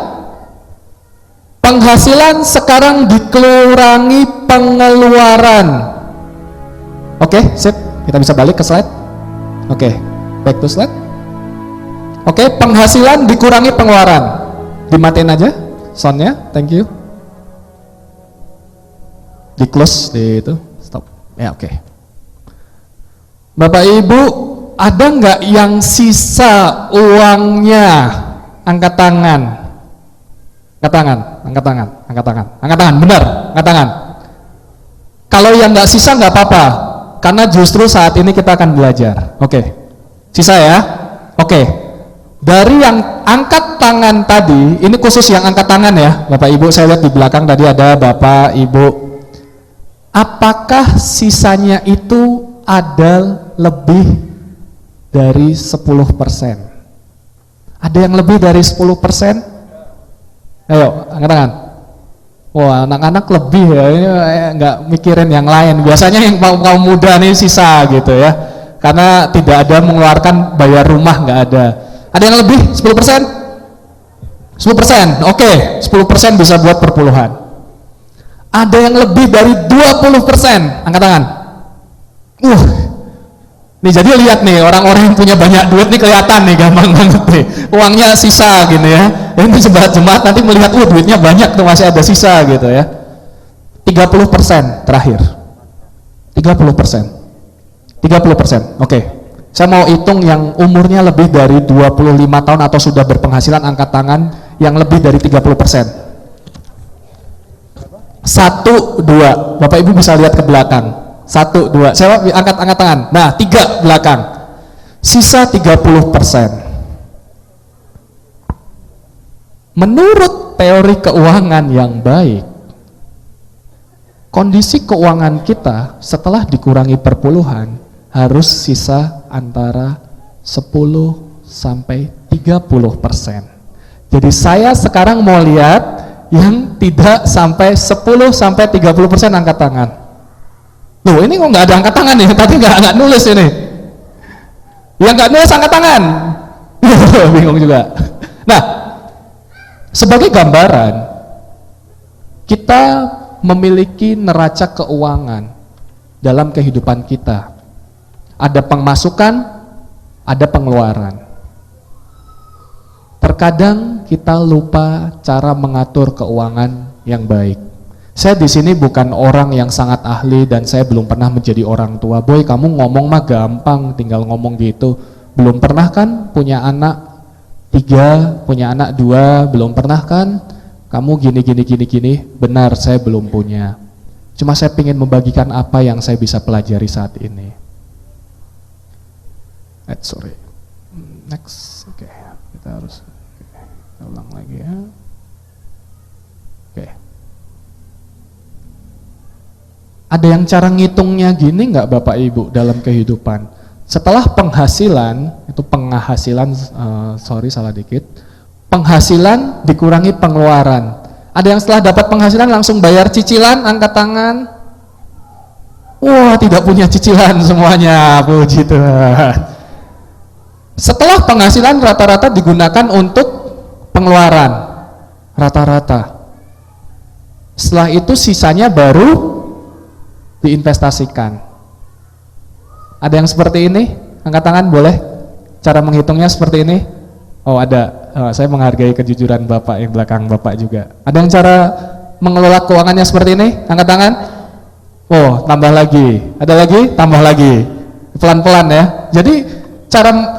Penghasilan sekarang dikurangi pengeluaran. Oke, sip, kita bisa balik ke slide. Oke, back to slide. Oke, penghasilan dikurangi pengeluaran. Dimatiin aja soundnya, thank you. Di close, di itu, stop. Ya, oke. Bapak Ibu, ada nggak yang sisa uangnya? Angkat tangan. Angkat tangan, angkat tangan, angkat tangan, angkat tangan, benar, angkat tangan. Kalau yang nggak sisa nggak apa-apa, karena justru saat ini kita akan belajar. Oke, sisa ya. Oke. Dari yang angkat tangan tadi, ini khusus yang angkat tangan ya, Bapak Ibu, saya lihat di belakang tadi ada Bapak Ibu. Apakah sisanya itu ada lebih dari 10%? Ada yang lebih dari 10%? Ayo, angkat tangan. Wah, anak-anak lebih ya, ini nggak mikirin yang lain. Biasanya yang kaum muda nih sisa gitu ya, karena tidak ada mengeluarkan bayar rumah, nggak ada. Ada yang lebih 10%? 10%, oke, 10% bisa buat perpuluhan. Ada yang lebih dari 20%, angkat tangan. Nih jadi lihat nih, orang-orang yang punya banyak duit nih kelihatan nih, gampang banget nih. Uangnya sisa gitu ya. Ini jemaat nanti melihat, duitnya banyak tuh, masih ada sisa gitu ya. 30% terakhir. 30%. 30%, oke. Saya mau hitung yang umurnya lebih dari 25 tahun atau sudah berpenghasilan, angkat tangan yang lebih dari 30%. 1, 2, Bapak Ibu bisa lihat ke belakang. 1, 2, saya angkat tangan. Nah, 3 belakang. Sisa 30%. Menurut teori keuangan yang baik, kondisi keuangan kita setelah dikurangi perpuluhan harus sisa antara 10 sampai 30%. Jadi saya sekarang mau lihat yang tidak sampai 10 sampai 30%, angkat tangan. Loh, ini kok nggak ada angkat tangan nih? Tadi nggak nulis ini. Yang nggak nulis angkat tangan. Bingung juga. Nah, sebagai gambaran, kita memiliki neraca keuangan dalam kehidupan kita. Ada pemasukan, ada pengeluaran. Terkadang kita lupa cara mengatur keuangan yang baik. Saya di sini bukan orang yang sangat ahli dan saya belum pernah menjadi orang tua. Boy, kamu ngomong mah gampang, tinggal ngomong gitu. Belum pernah kan punya anak 3, punya anak 2, belum pernah kan? Kamu gini. Benar, saya belum punya. Cuma saya ingin membagikan apa yang saya bisa pelajari saat ini. Sorry. Next. Oke, kita harus kita ulang lagi ya. Oke. Ada yang cara ngitungnya gini nggak Bapak Ibu dalam kehidupan? Setelah penghasilan, itu penghasilan, sorry salah dikit, penghasilan dikurangi pengeluaran. Ada yang setelah dapat penghasilan langsung bayar cicilan, angkat tangan. Wah, tidak punya cicilan semuanya, puji Tuhan. Setelah penghasilan rata-rata digunakan untuk pengeluaran, rata-rata. Setelah itu sisanya baru diinvestasikan. Ada yang seperti ini? Angkat tangan boleh? Cara menghitungnya seperti ini? Oh ada, saya menghargai kejujuran Bapak yang belakang Bapak juga. Ada yang cara mengelola keuangannya seperti ini? Angkat tangan. Oh tambah lagi, ada lagi? Tambah lagi. Pelan-pelan ya. Jadi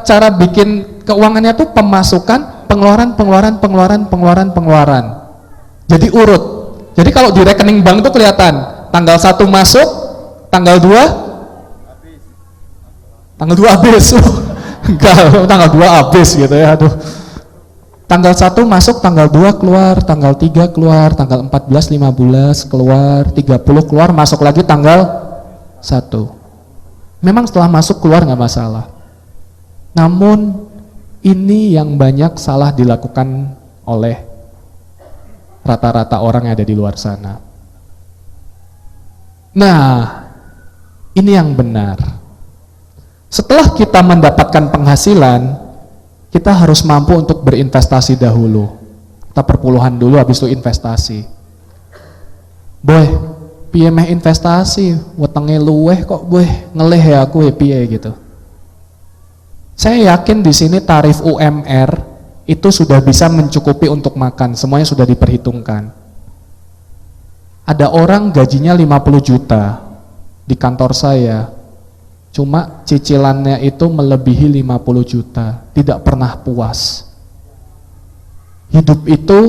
cara bikin keuangannya tuh pemasukan, pengeluaran. Jadi urut. Jadi kalau di rekening bank tuh kelihatan tanggal 1 masuk, tanggal 2 habis. Enggak, tanggal 2 habis gitu ya. Aduh. Tanggal 1 masuk, tanggal 2 keluar, tanggal 3 keluar, tanggal 14, 15 keluar, 30 keluar, masuk lagi tanggal 1. Memang setelah masuk keluar nggak masalah. Namun ini yang banyak salah dilakukan oleh rata-rata orang yang ada di luar sana. Nah, ini yang benar. Setelah kita mendapatkan penghasilan, kita harus mampu untuk berinvestasi dahulu. Kita perpuluhan dulu, habis itu investasi. Boy, piye meh investasi, wetenge luweh kok boy, ngeleh ya aku piye gitu. Saya yakin di sini tarif UMR itu sudah bisa mencukupi untuk makan, semuanya sudah diperhitungkan. Ada orang gajinya 50 juta di kantor saya, cuma cicilannya itu melebihi 50 juta, tidak pernah puas. Hidup itu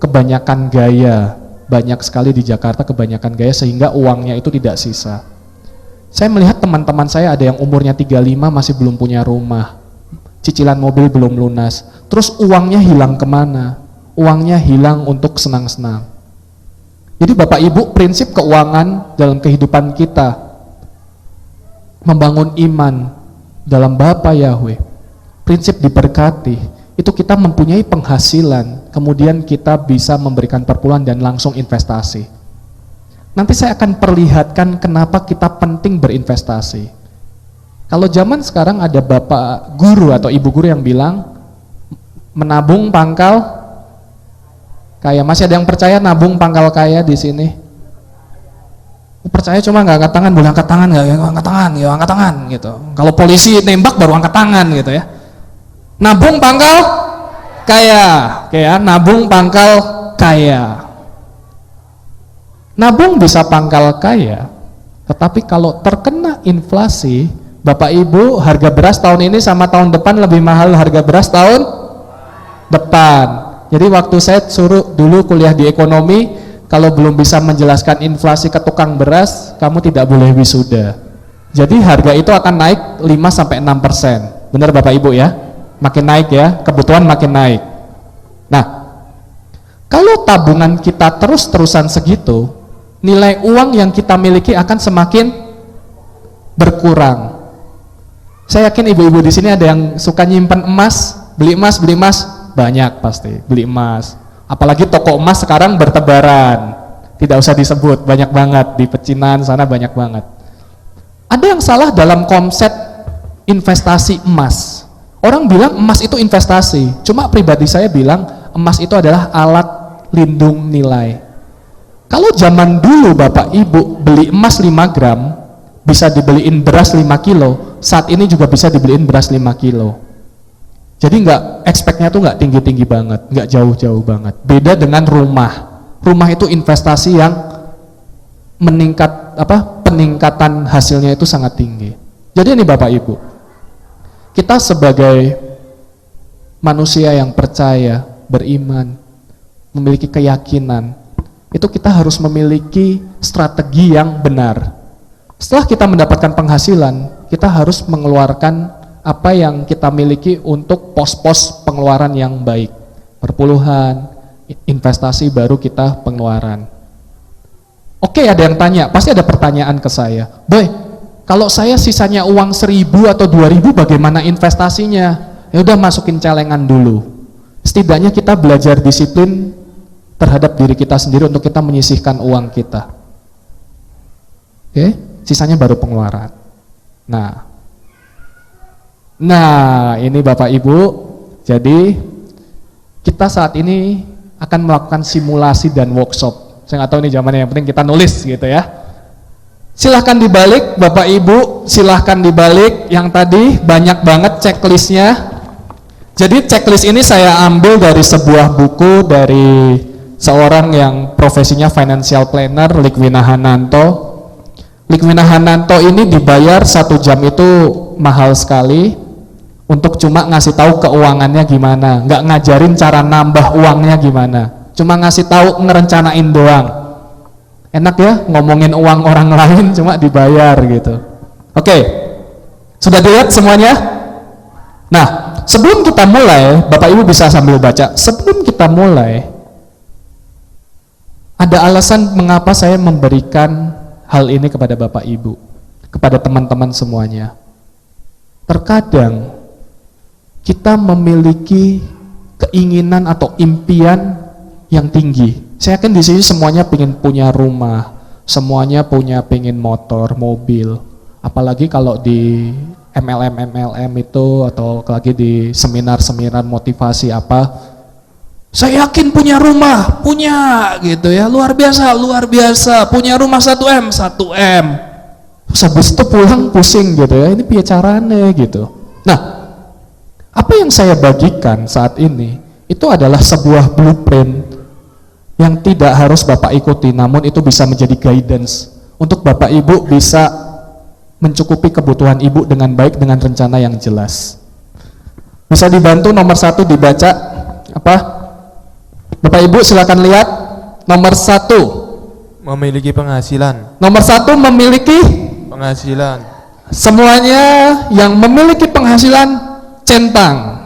kebanyakan gaya, banyak sekali di Jakarta kebanyakan gaya sehingga uangnya itu tidak sisa. Saya melihat teman-teman saya ada yang umurnya 35 masih belum punya rumah, cicilan mobil belum lunas, terus uangnya hilang kemana? Uangnya hilang untuk senang-senang. Jadi Bapak Ibu, prinsip keuangan dalam kehidupan kita, membangun iman dalam Bapa Yahweh, prinsip diberkati, itu kita mempunyai penghasilan, kemudian kita bisa memberikan perpuluhan dan langsung investasi. Nanti saya akan perlihatkan kenapa kita penting berinvestasi. Kalau zaman sekarang ada bapak guru atau ibu guru yang bilang, menabung pangkal kaya. Masih ada yang percaya nabung pangkal kaya di sini? Percaya cuma nggak angkat tangan, boleh angkat tangan nggak? Ya angkat tangan, ya angkat tangan gitu. Kalau polisi nembak baru angkat tangan gitu ya. Nabung pangkal kaya, oke ya, nabung pangkal kaya. Nabung bisa pangkal kaya, tetapi kalau terkena inflasi, Bapak Ibu, harga beras tahun ini sama tahun depan lebih mahal harga beras tahun depan. Jadi waktu saya suruh dulu kuliah di ekonomi, kalau belum bisa menjelaskan inflasi ke tukang beras, kamu tidak boleh wisuda. Jadi harga itu akan naik 5-6%. Benar Bapak Ibu ya? Makin naik ya, kebutuhan makin naik. Nah, kalau tabungan kita terus-terusan segitu, nilai uang yang kita miliki akan semakin berkurang. Saya yakin ibu-ibu di sini ada yang suka nyimpan emas, beli emas, banyak pasti, beli emas. Apalagi toko emas sekarang bertebaran, tidak usah disebut, banyak banget di pecinan sana, banyak banget. Ada yang salah dalam konsep investasi emas. Orang bilang emas itu investasi, cuma pribadi saya bilang emas itu adalah alat lindung nilai. Kalau zaman dulu Bapak Ibu beli emas 5 gram bisa dibeliin beras 5 kilo, saat ini juga bisa dibeliin beras 5 kilo. Jadi nggak, expect-nya tuh nggak tinggi-tinggi banget, nggak jauh-jauh banget. Beda dengan rumah. Rumah itu investasi yang peningkatan hasilnya itu sangat tinggi. Jadi ini Bapak Ibu, kita sebagai manusia yang percaya, beriman, memiliki keyakinan, itu kita harus memiliki strategi yang benar. Setelah kita mendapatkan penghasilan, kita harus mengeluarkan apa yang kita miliki untuk pos-pos pengeluaran yang baik, perpuluhan, investasi, baru kita pengeluaran. Oke, ada yang tanya, pasti ada pertanyaan ke saya, Boy, kalau saya sisanya uang 1.000 atau 2.000 bagaimana investasinya? Ya udah, masukin celengan dulu. Setidaknya kita belajar disiplin terhadap diri kita sendiri untuk kita menyisihkan uang kita. Oke, sisanya baru pengeluaran. Nah, ini Bapak Ibu, jadi kita saat ini akan melakukan simulasi dan workshop. Saya nggak tahu nih zamannya, yang penting kita nulis gitu ya. Silahkan dibalik Bapak Ibu, silahkan dibalik yang tadi, banyak banget checklistnya. Jadi checklist ini saya ambil dari sebuah buku dari seorang yang profesinya financial planner, Likwina Hananto. Likwina Hananto ini dibayar 1 jam itu mahal sekali, untuk cuma ngasih tahu keuangannya gimana, nggak ngajarin cara nambah uangnya gimana, cuma ngasih tahu ngerencanain doang. Enak ya ngomongin uang orang lain cuma dibayar gitu. Oke, sudah dilihat semuanya? Nah, sebelum kita mulai, Bapak Ibu bisa sambil baca. Sebelum kita mulai, ada alasan mengapa saya memberikan hal ini kepada Bapak Ibu, kepada teman-teman semuanya. Terkadang kita memiliki keinginan atau impian yang tinggi. Saya yakin di sini semuanya pengen punya rumah, semuanya pengen motor, mobil. Apalagi kalau di MLM itu atau lagi di seminar-seminar motivasi apa, saya yakin punya rumah, punya gitu ya, luar biasa, punya rumah 1M. Habis itu pulang pusing gitu ya, ini piye carane gitu. Nah, apa yang saya bagikan saat ini itu adalah sebuah blueprint yang tidak harus Bapak ikuti, namun itu bisa menjadi guidance untuk Bapak Ibu bisa mencukupi kebutuhan Ibu dengan baik dengan rencana yang jelas. Bisa dibantu nomor 1 dibaca apa? Bapak Ibu silakan lihat nomor 1.
Memiliki penghasilan.
Nomor 1 memiliki
Penghasilan.
Semuanya yang memiliki penghasilan centang,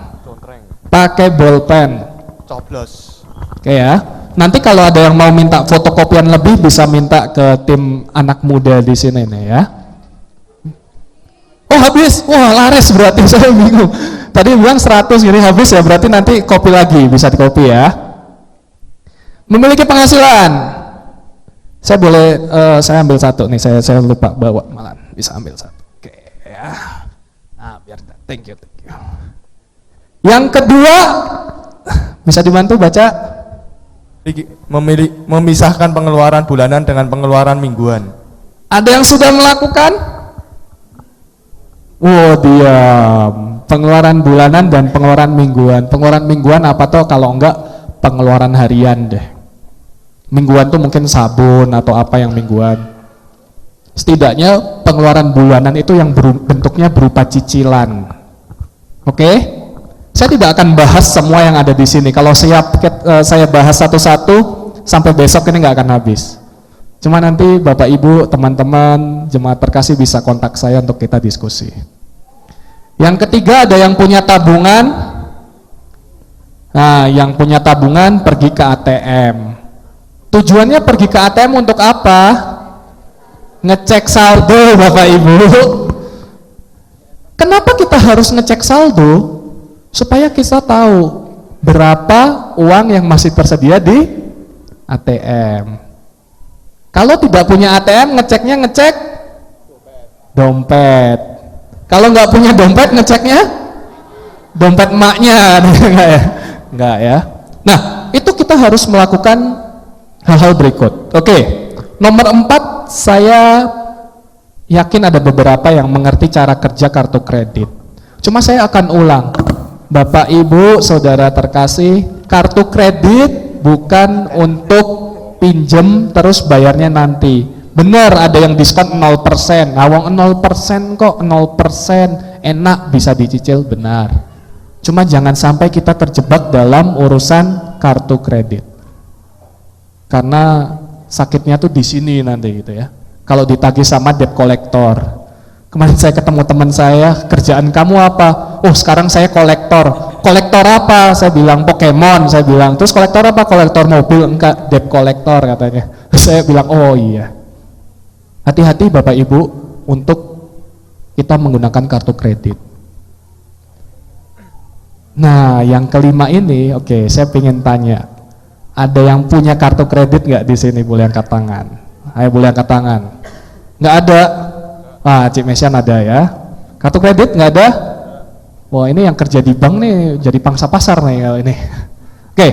pakai bolpen.
Coblos.
Oke ya. Nanti kalau ada yang mau minta fotokopian lebih bisa minta ke tim anak muda di sini nih ya. Oh habis, wah laris berarti saya bingung. Tadi bilang 100 ini habis ya, berarti nanti kopi lagi, bisa dikopi ya. Memiliki penghasilan. Saya boleh, saya ambil 1 nih, saya lupa bawa malah bisa ambil 1. Oke ya. Nah biar, thank you. Yang kedua, bisa dibantu baca.
Memisahkan pengeluaran bulanan dengan pengeluaran mingguan.
Ada yang sudah melakukan? Oh diam. Pengeluaran bulanan dan pengeluaran mingguan. Pengeluaran mingguan apa toh kalau enggak pengeluaran harian deh. Mingguan tuh mungkin sabun atau apa yang mingguan. Setidaknya pengeluaran bulanan itu yang bentuknya berupa cicilan. Oke? Saya tidak akan bahas semua yang ada di sini. Kalau saya bahas satu-satu sampai besok ini nggak akan habis. Cuma nanti Bapak Ibu, teman-teman, jemaat terkasih bisa kontak saya untuk kita diskusi. Yang ketiga ada yang punya tabungan. Nah, yang punya tabungan pergi ke ATM. Tujuannya pergi ke ATM untuk apa? Ngecek saldo, Bapak Ibu. Kenapa kita harus ngecek saldo? Supaya kita tahu berapa uang yang masih tersedia di ATM. Kalau tidak punya ATM, ngecek dompet. Kalau nggak punya dompet, ngeceknya dompet emaknya. Enggak ya. Nah, itu kita harus melakukan hal-hal berikut. Oke, nomor 4, saya yakin ada beberapa yang mengerti cara kerja kartu kredit. Cuma saya akan ulang. Bapak, Ibu, Saudara terkasih, kartu kredit bukan untuk pinjem terus bayarnya nanti. Benar ada yang diskon 0%, awang 0% kok, 0%, enak bisa dicicil, benar. Cuma jangan sampai kita terjebak dalam urusan kartu kredit. Karena sakitnya tuh di sini nanti gitu ya. Kalau ditagih sama debt collector. Kemarin saya ketemu teman saya, kerjaan kamu apa? Oh sekarang saya kolektor. Kolektor apa? Saya bilang Pokemon, saya bilang. Terus kolektor apa? Kolektor mobil, enggak, debt collector katanya. Saya bilang, oh iya. Hati-hati Bapak Ibu untuk kita menggunakan kartu kredit. Nah yang kelima ini, oke, saya ingin tanya. Ada yang punya kartu kredit nggak di sini? Boleh angkat tangan. Ayo boleh angkat tangan. Nggak ada. Ah, Cik Mesian ada ya. Kartu kredit nggak ada? Wah ini yang kerja di bank nih, jadi pangsa pasar nih kalau ini. Oke,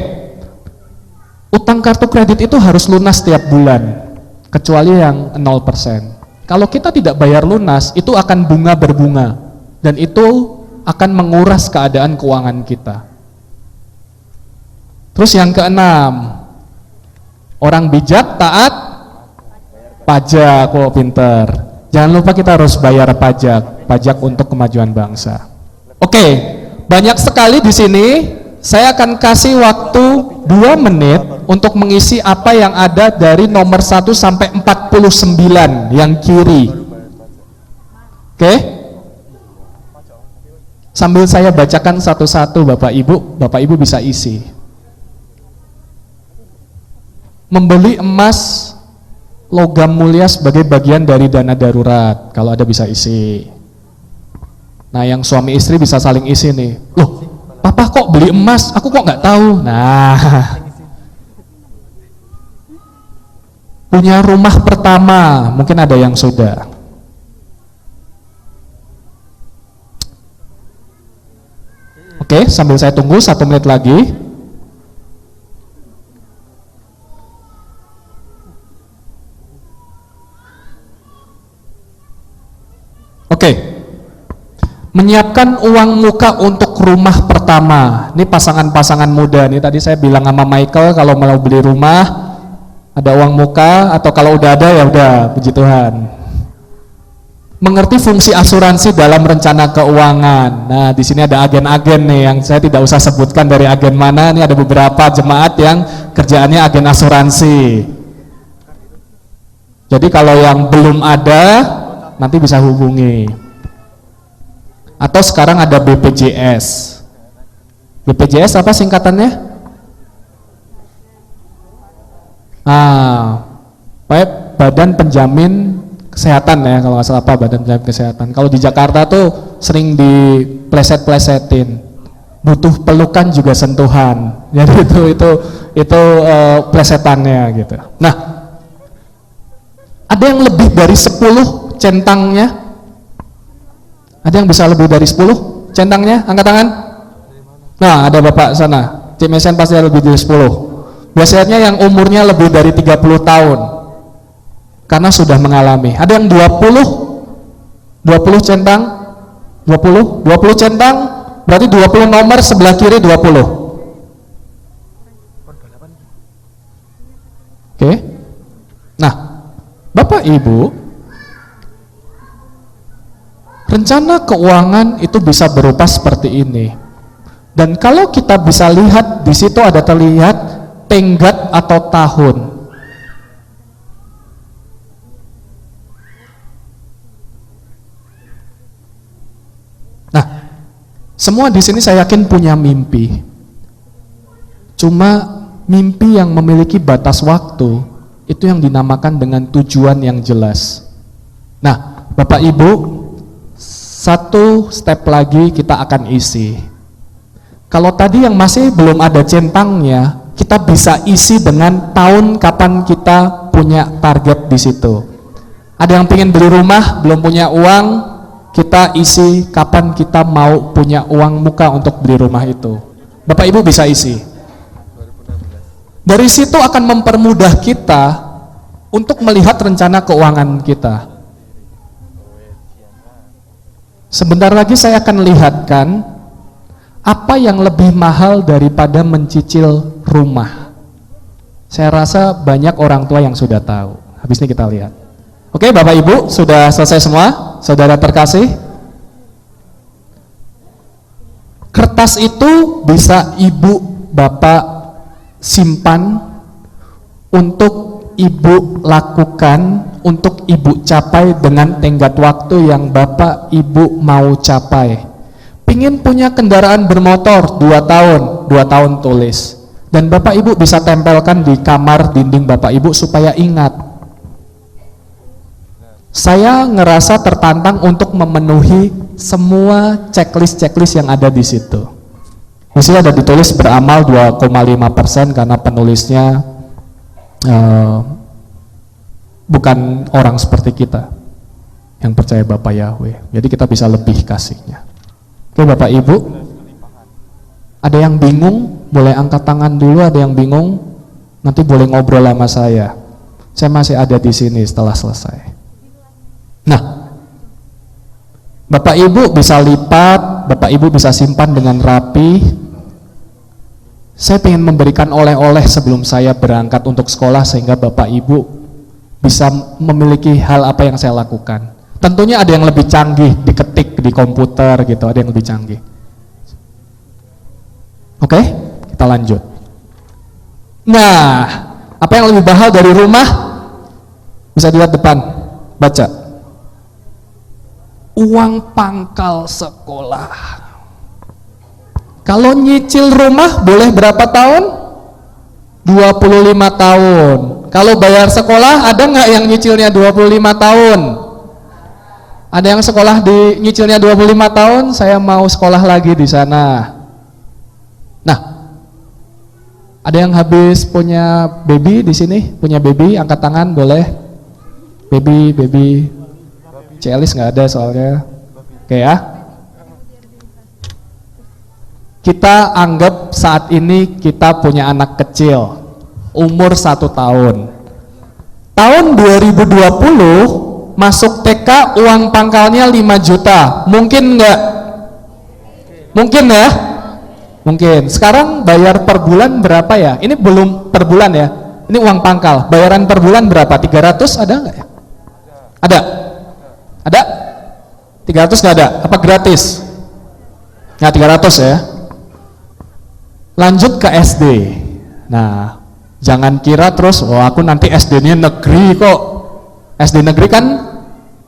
utang kartu kredit itu harus lunas setiap bulan, kecuali yang 0%. Kalau kita tidak bayar lunas, itu akan bunga berbunga, dan itu akan menguras keadaan keuangan kita. Terus yang keenam, orang bijak taat pajak. Oh pinter. Jangan lupa kita harus bayar pajak untuk kemajuan bangsa. Oke, banyak sekali di sini. Saya akan kasih waktu 2 menit untuk mengisi apa yang ada dari nomor 1 sampai 49 yang kiri. Oke? Sambil saya bacakan satu-satu Bapak Ibu bisa isi. Membeli emas logam mulia sebagai bagian dari dana darurat, kalau ada bisa isi. Nah, yang suami istri bisa saling isi nih. Loh, papa kok beli emas, aku kok nggak tahu. Nah, punya rumah pertama, mungkin ada yang sudah. Oke, sambil saya tunggu 1 menit lagi. Oke, menyiapkan uang muka untuk rumah pertama. Ini pasangan-pasangan muda. Nih tadi saya bilang sama Michael kalau mau beli rumah ada uang muka, atau kalau udah ada ya udah, puji Tuhan. Mengerti fungsi asuransi dalam rencana keuangan. Nah, di sini ada agen-agen nih yang saya tidak usah sebutkan dari agen mana. Ini ada beberapa jemaat yang kerjaannya agen asuransi. Jadi kalau yang belum ada, nanti bisa hubungi. Atau sekarang ada BPJS. BPJS apa singkatannya? Badan Penjamin Kesehatan ya, kalau nggak salah apa, Badan Penjamin Kesehatan. Kalau di Jakarta tuh sering dipleset-plesetin, butuh pelukan juga sentuhan. Jadi itu plesetannya gitu. Nah, ada yang lebih dari 10 centangnya? Ada yang bisa lebih dari 10 centangnya? Angkat tangan. Nah, ada Bapak sana. CMSN pasti ada lebih dari 10. Biasanya yang umurnya lebih dari 30 tahun. Karena sudah mengalami. Ada yang 20 centang, 20 centang, berarti 20 nomor sebelah kiri 20. Oke. Nah, Bapak Ibu, rencana keuangan itu bisa berupa seperti ini. Dan kalau kita bisa lihat di situ ada terlihat tenggat atau tahun. Semua di sini saya yakin punya mimpi. Cuma mimpi yang memiliki batas waktu itu yang dinamakan dengan tujuan yang jelas. Nah, Bapak Ibu, 1 step lagi kita akan isi. Kalau tadi yang masih belum ada centangnya, kita bisa isi dengan tahun kapan kita punya target di situ. Ada yang pengen beli rumah, belum punya uang, kita isi kapan kita mau punya uang muka untuk beli rumah itu. Bapak Ibu bisa isi. Dari situ akan mempermudah kita untuk melihat rencana keuangan kita. Sebentar lagi saya akan lihatkan apa yang lebih mahal daripada mencicil rumah. Saya rasa banyak orang tua yang sudah tahu. Habis ini kita lihat. Oke, Bapak Ibu, sudah selesai semua? Saudara terkasih? Kertas itu bisa Ibu, Bapak simpan untuk Ibu lakukan, untuk Ibu capai dengan tenggat waktu yang Bapak Ibu mau capai. Pingin punya kendaraan bermotor 2 tahun, 2 tahun tulis. Dan Bapak Ibu bisa tempelkan di kamar dinding Bapak Ibu supaya ingat. Saya ngerasa tertantang untuk memenuhi semua checklist yang ada di situ. Di sini ada ditulis beramal 2,5% karena penulisnya bukan orang seperti kita yang percaya Bapak Yahweh. Jadi kita bisa lebih kasihnya. Oke Bapak Ibu, ada yang bingung? Boleh angkat tangan dulu. Ada yang bingung? Nanti boleh ngobrol sama saya. Saya masih ada di sini setelah selesai. Nah, Bapak Ibu bisa lipat, Bapak Ibu bisa simpan dengan rapi. Saya ingin memberikan oleh-oleh sebelum saya berangkat untuk sekolah sehingga Bapak Ibu bisa memiliki hal apa yang saya lakukan. Tentunya ada yang lebih canggih, diketik di komputer gitu, ada yang lebih canggih. Oke, kita lanjut. Nah, apa yang lebih mahal dari rumah? Bisa dilihat depan, baca. Uang pangkal sekolah. Kalau nyicil rumah boleh berapa tahun? 25 tahun. Kalau bayar sekolah ada nggak yang nyicilnya 25 tahun? Ada yang sekolah di nyicilnya 25 tahun, saya mau sekolah lagi di sana. Nah, ada yang habis punya baby di sini, punya baby, angkat tangan boleh. Baby. Celis nggak ada soalnya. Oke ya. Kita anggap saat ini kita punya anak kecil, umur 1 tahun. Tahun 2020 masuk TK uang pangkalnya 5 juta. Mungkin nggak? Mungkin ya? Mungkin. Sekarang bayar per bulan berapa ya? Ini belum per bulan ya. Ini uang pangkal. Bayaran per bulan berapa? 300 ada nggak ya? Ada? Ada? 300 nggak ada? Apa gratis? Nah 300 ya. Lanjut ke SD. Nah, jangan kira terus, oh aku nanti SD-nya negeri kok. SD negeri kan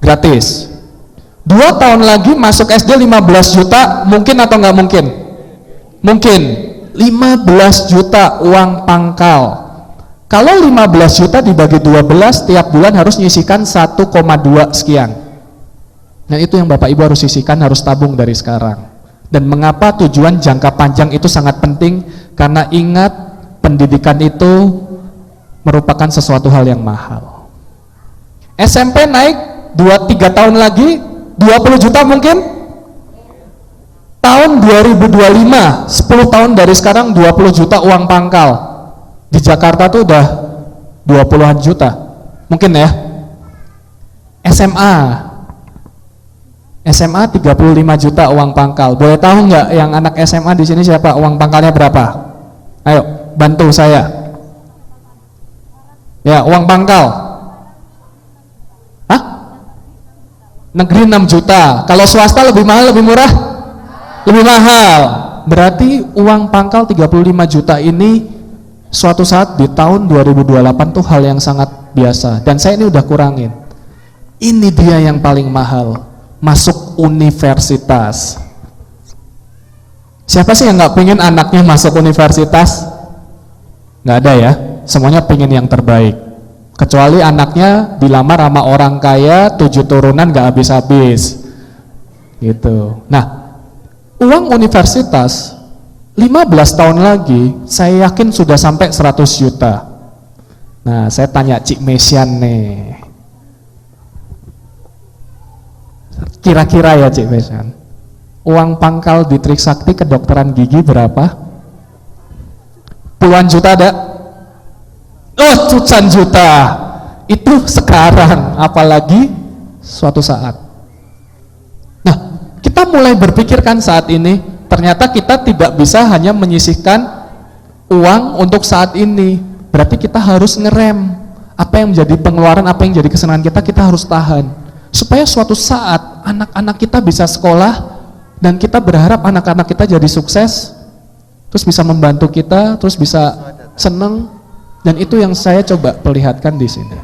gratis. 2 tahun lagi masuk SD 15 juta, mungkin atau nggak mungkin? Mungkin. 15 juta uang pangkal. Kalau 15 juta dibagi 12, tiap bulan harus nyisikan 1,2 sekian. Nah itu yang Bapak Ibu harus sisihkan, harus tabung dari sekarang. Dan mengapa tujuan jangka panjang itu sangat penting? Karena ingat, pendidikan itu merupakan sesuatu hal yang mahal. SMP naik 2-3 tahun lagi 20 juta mungkin? Tahun 2025, 10 tahun dari sekarang 20 juta uang pangkal. Di Jakarta tuh udah 20-an juta. Mungkin ya? SMA 35 juta uang pangkal. Boleh tahu nggak yang anak SMA di sini siapa? Uang pangkalnya berapa? Ayo, bantu saya. Ya, uang pangkal. Hah? Negeri 6 juta. Kalau swasta lebih mahal, lebih murah? Lebih mahal. Berarti uang pangkal 35 juta ini suatu saat di tahun 2028 tuh hal yang sangat biasa. Dan saya ini udah kurangin. Ini dia yang paling mahal. Masuk universitas. Siapa sih yang nggak pengen anaknya masuk universitas? Nggak ada ya, semuanya pengen yang terbaik. Kecuali anaknya dilamar sama orang kaya, 7 turunan nggak habis-habis gitu. Nah, uang universitas 15 tahun lagi saya yakin sudah sampai 100 juta. Nah, saya tanya Cik Mesian nih, kira-kira ya Cik Mesian, uang pangkal di Trisakti kedokteran gigi berapa? Puluhan juta ada? Oh, ratusan juta. Itu sekarang, apalagi suatu saat. Nah, kita mulai berpikirkan saat ini, ternyata kita tidak bisa hanya menyisihkan uang untuk saat ini. Berarti kita harus ngerem. Apa yang menjadi pengeluaran, apa yang jadi kesenangan kita harus tahan. Supaya suatu saat anak-anak kita bisa sekolah dan kita berharap anak-anak kita jadi sukses, terus bisa membantu kita, terus bisa seneng. Dan itu yang saya coba perlihatkan di sini.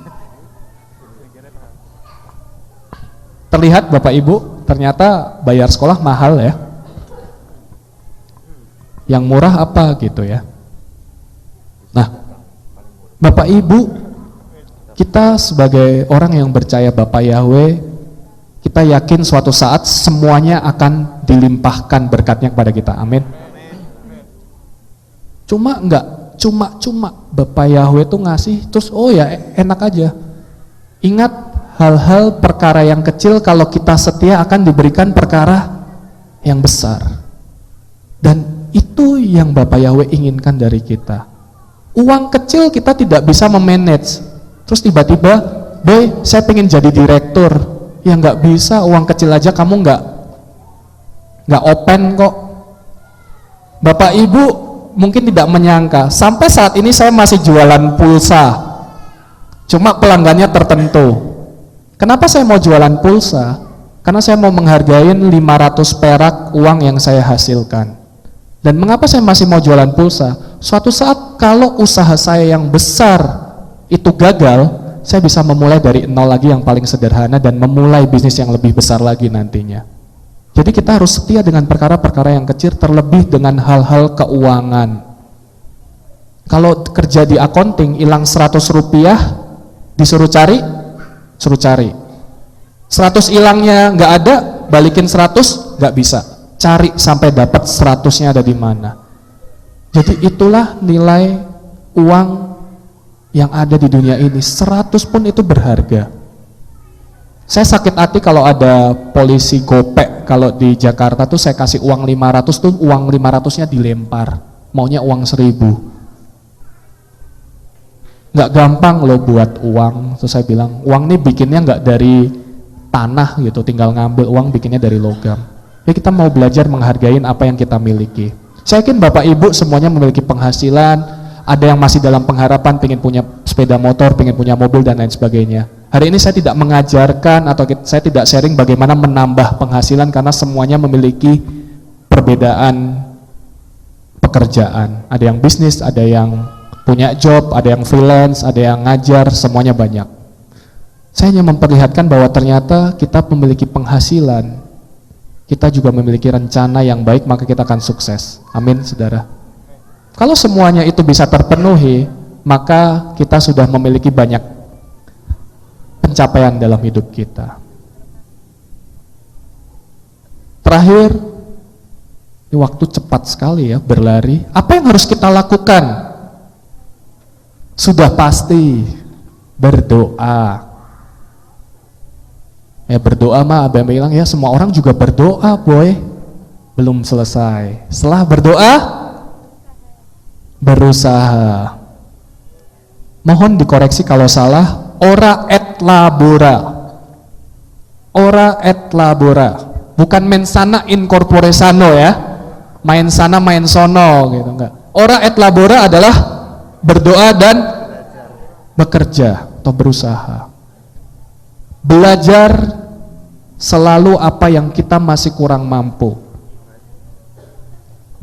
Terlihat Bapak Ibu, ternyata bayar sekolah mahal ya. Yang murah apa gitu ya. Nah, Bapak Ibu, kita sebagai orang yang percaya Bapak Yahweh, kita yakin suatu saat semuanya akan dilimpahkan berkatnya kepada kita. Amin. Cuma Bapak Yahweh tuh ngasih terus oh ya enak aja. Ingat, hal-hal perkara yang kecil kalau kita setia akan diberikan perkara yang besar. Dan itu yang Bapak Yahweh inginkan dari kita. Uang kecil kita tidak bisa memanage. Terus tiba-tiba, saya pengen jadi direktur. Ya nggak bisa, uang kecil aja kamu nggak open kok. Bapak Ibu mungkin tidak menyangka, sampai saat ini saya masih jualan pulsa. Cuma pelanggannya tertentu. Kenapa saya mau jualan pulsa? Karena saya mau menghargai 500 perak uang yang saya hasilkan. Dan mengapa saya masih mau jualan pulsa? Suatu saat kalau usaha saya yang besar itu gagal, saya bisa memulai dari nol lagi yang paling sederhana dan memulai bisnis yang lebih besar lagi nantinya. Jadi kita harus setia dengan perkara-perkara yang kecil, terlebih dengan hal-hal keuangan. Kalau kerja di accounting, hilang 100 rupiah, disuruh cari, suruh cari. 100 hilangnya nggak ada, balikin 100, nggak bisa. Cari sampai dapat 100-nya ada di mana. Jadi itulah nilai uang yang ada di dunia ini. 100 pun itu berharga. Saya sakit hati kalau ada polisi gopek. Kalau di Jakarta tuh saya kasih uang 500 tuh uang 500-nya dilempar. Maunya uang 1000. Nggak gampang loh buat uang. Terus saya bilang, uang ini bikinnya nggak dari tanah gitu, tinggal ngambil uang bikinnya dari logam. Ya kita mau belajar menghargai apa yang kita miliki. Saya yakin Bapak Ibu semuanya memiliki penghasilan, ada yang masih dalam pengharapan pengen punya sepeda motor, pengen punya mobil dan lain sebagainya. Hari ini saya tidak mengajarkan atau saya tidak sharing bagaimana menambah penghasilan karena semuanya memiliki perbedaan pekerjaan. Ada yang bisnis, ada yang punya job, ada yang freelance, ada yang ngajar, semuanya banyak. Saya hanya memperlihatkan bahwa ternyata kita memiliki penghasilan, kita juga memiliki rencana yang baik, maka kita akan sukses. Amin, saudara. Kalau semuanya itu bisa terpenuhi, maka kita sudah memiliki banyak pencapaian dalam hidup kita. Terakhir, ini waktu cepat sekali ya, berlari. Apa yang harus kita lakukan? Sudah pasti berdoa. Ya berdoa mah, Abang bilang ya semua orang juga berdoa boy. Belum selesai. Setelah berdoa, berusaha. Mohon dikoreksi kalau salah. Ora et labora. Ora et labora. Bukan mensana in corpore sano ya. Main sana main sono gitu enggak. Ora et labora adalah berdoa dan bekerja atau berusaha. Belajar selalu apa yang kita masih kurang mampu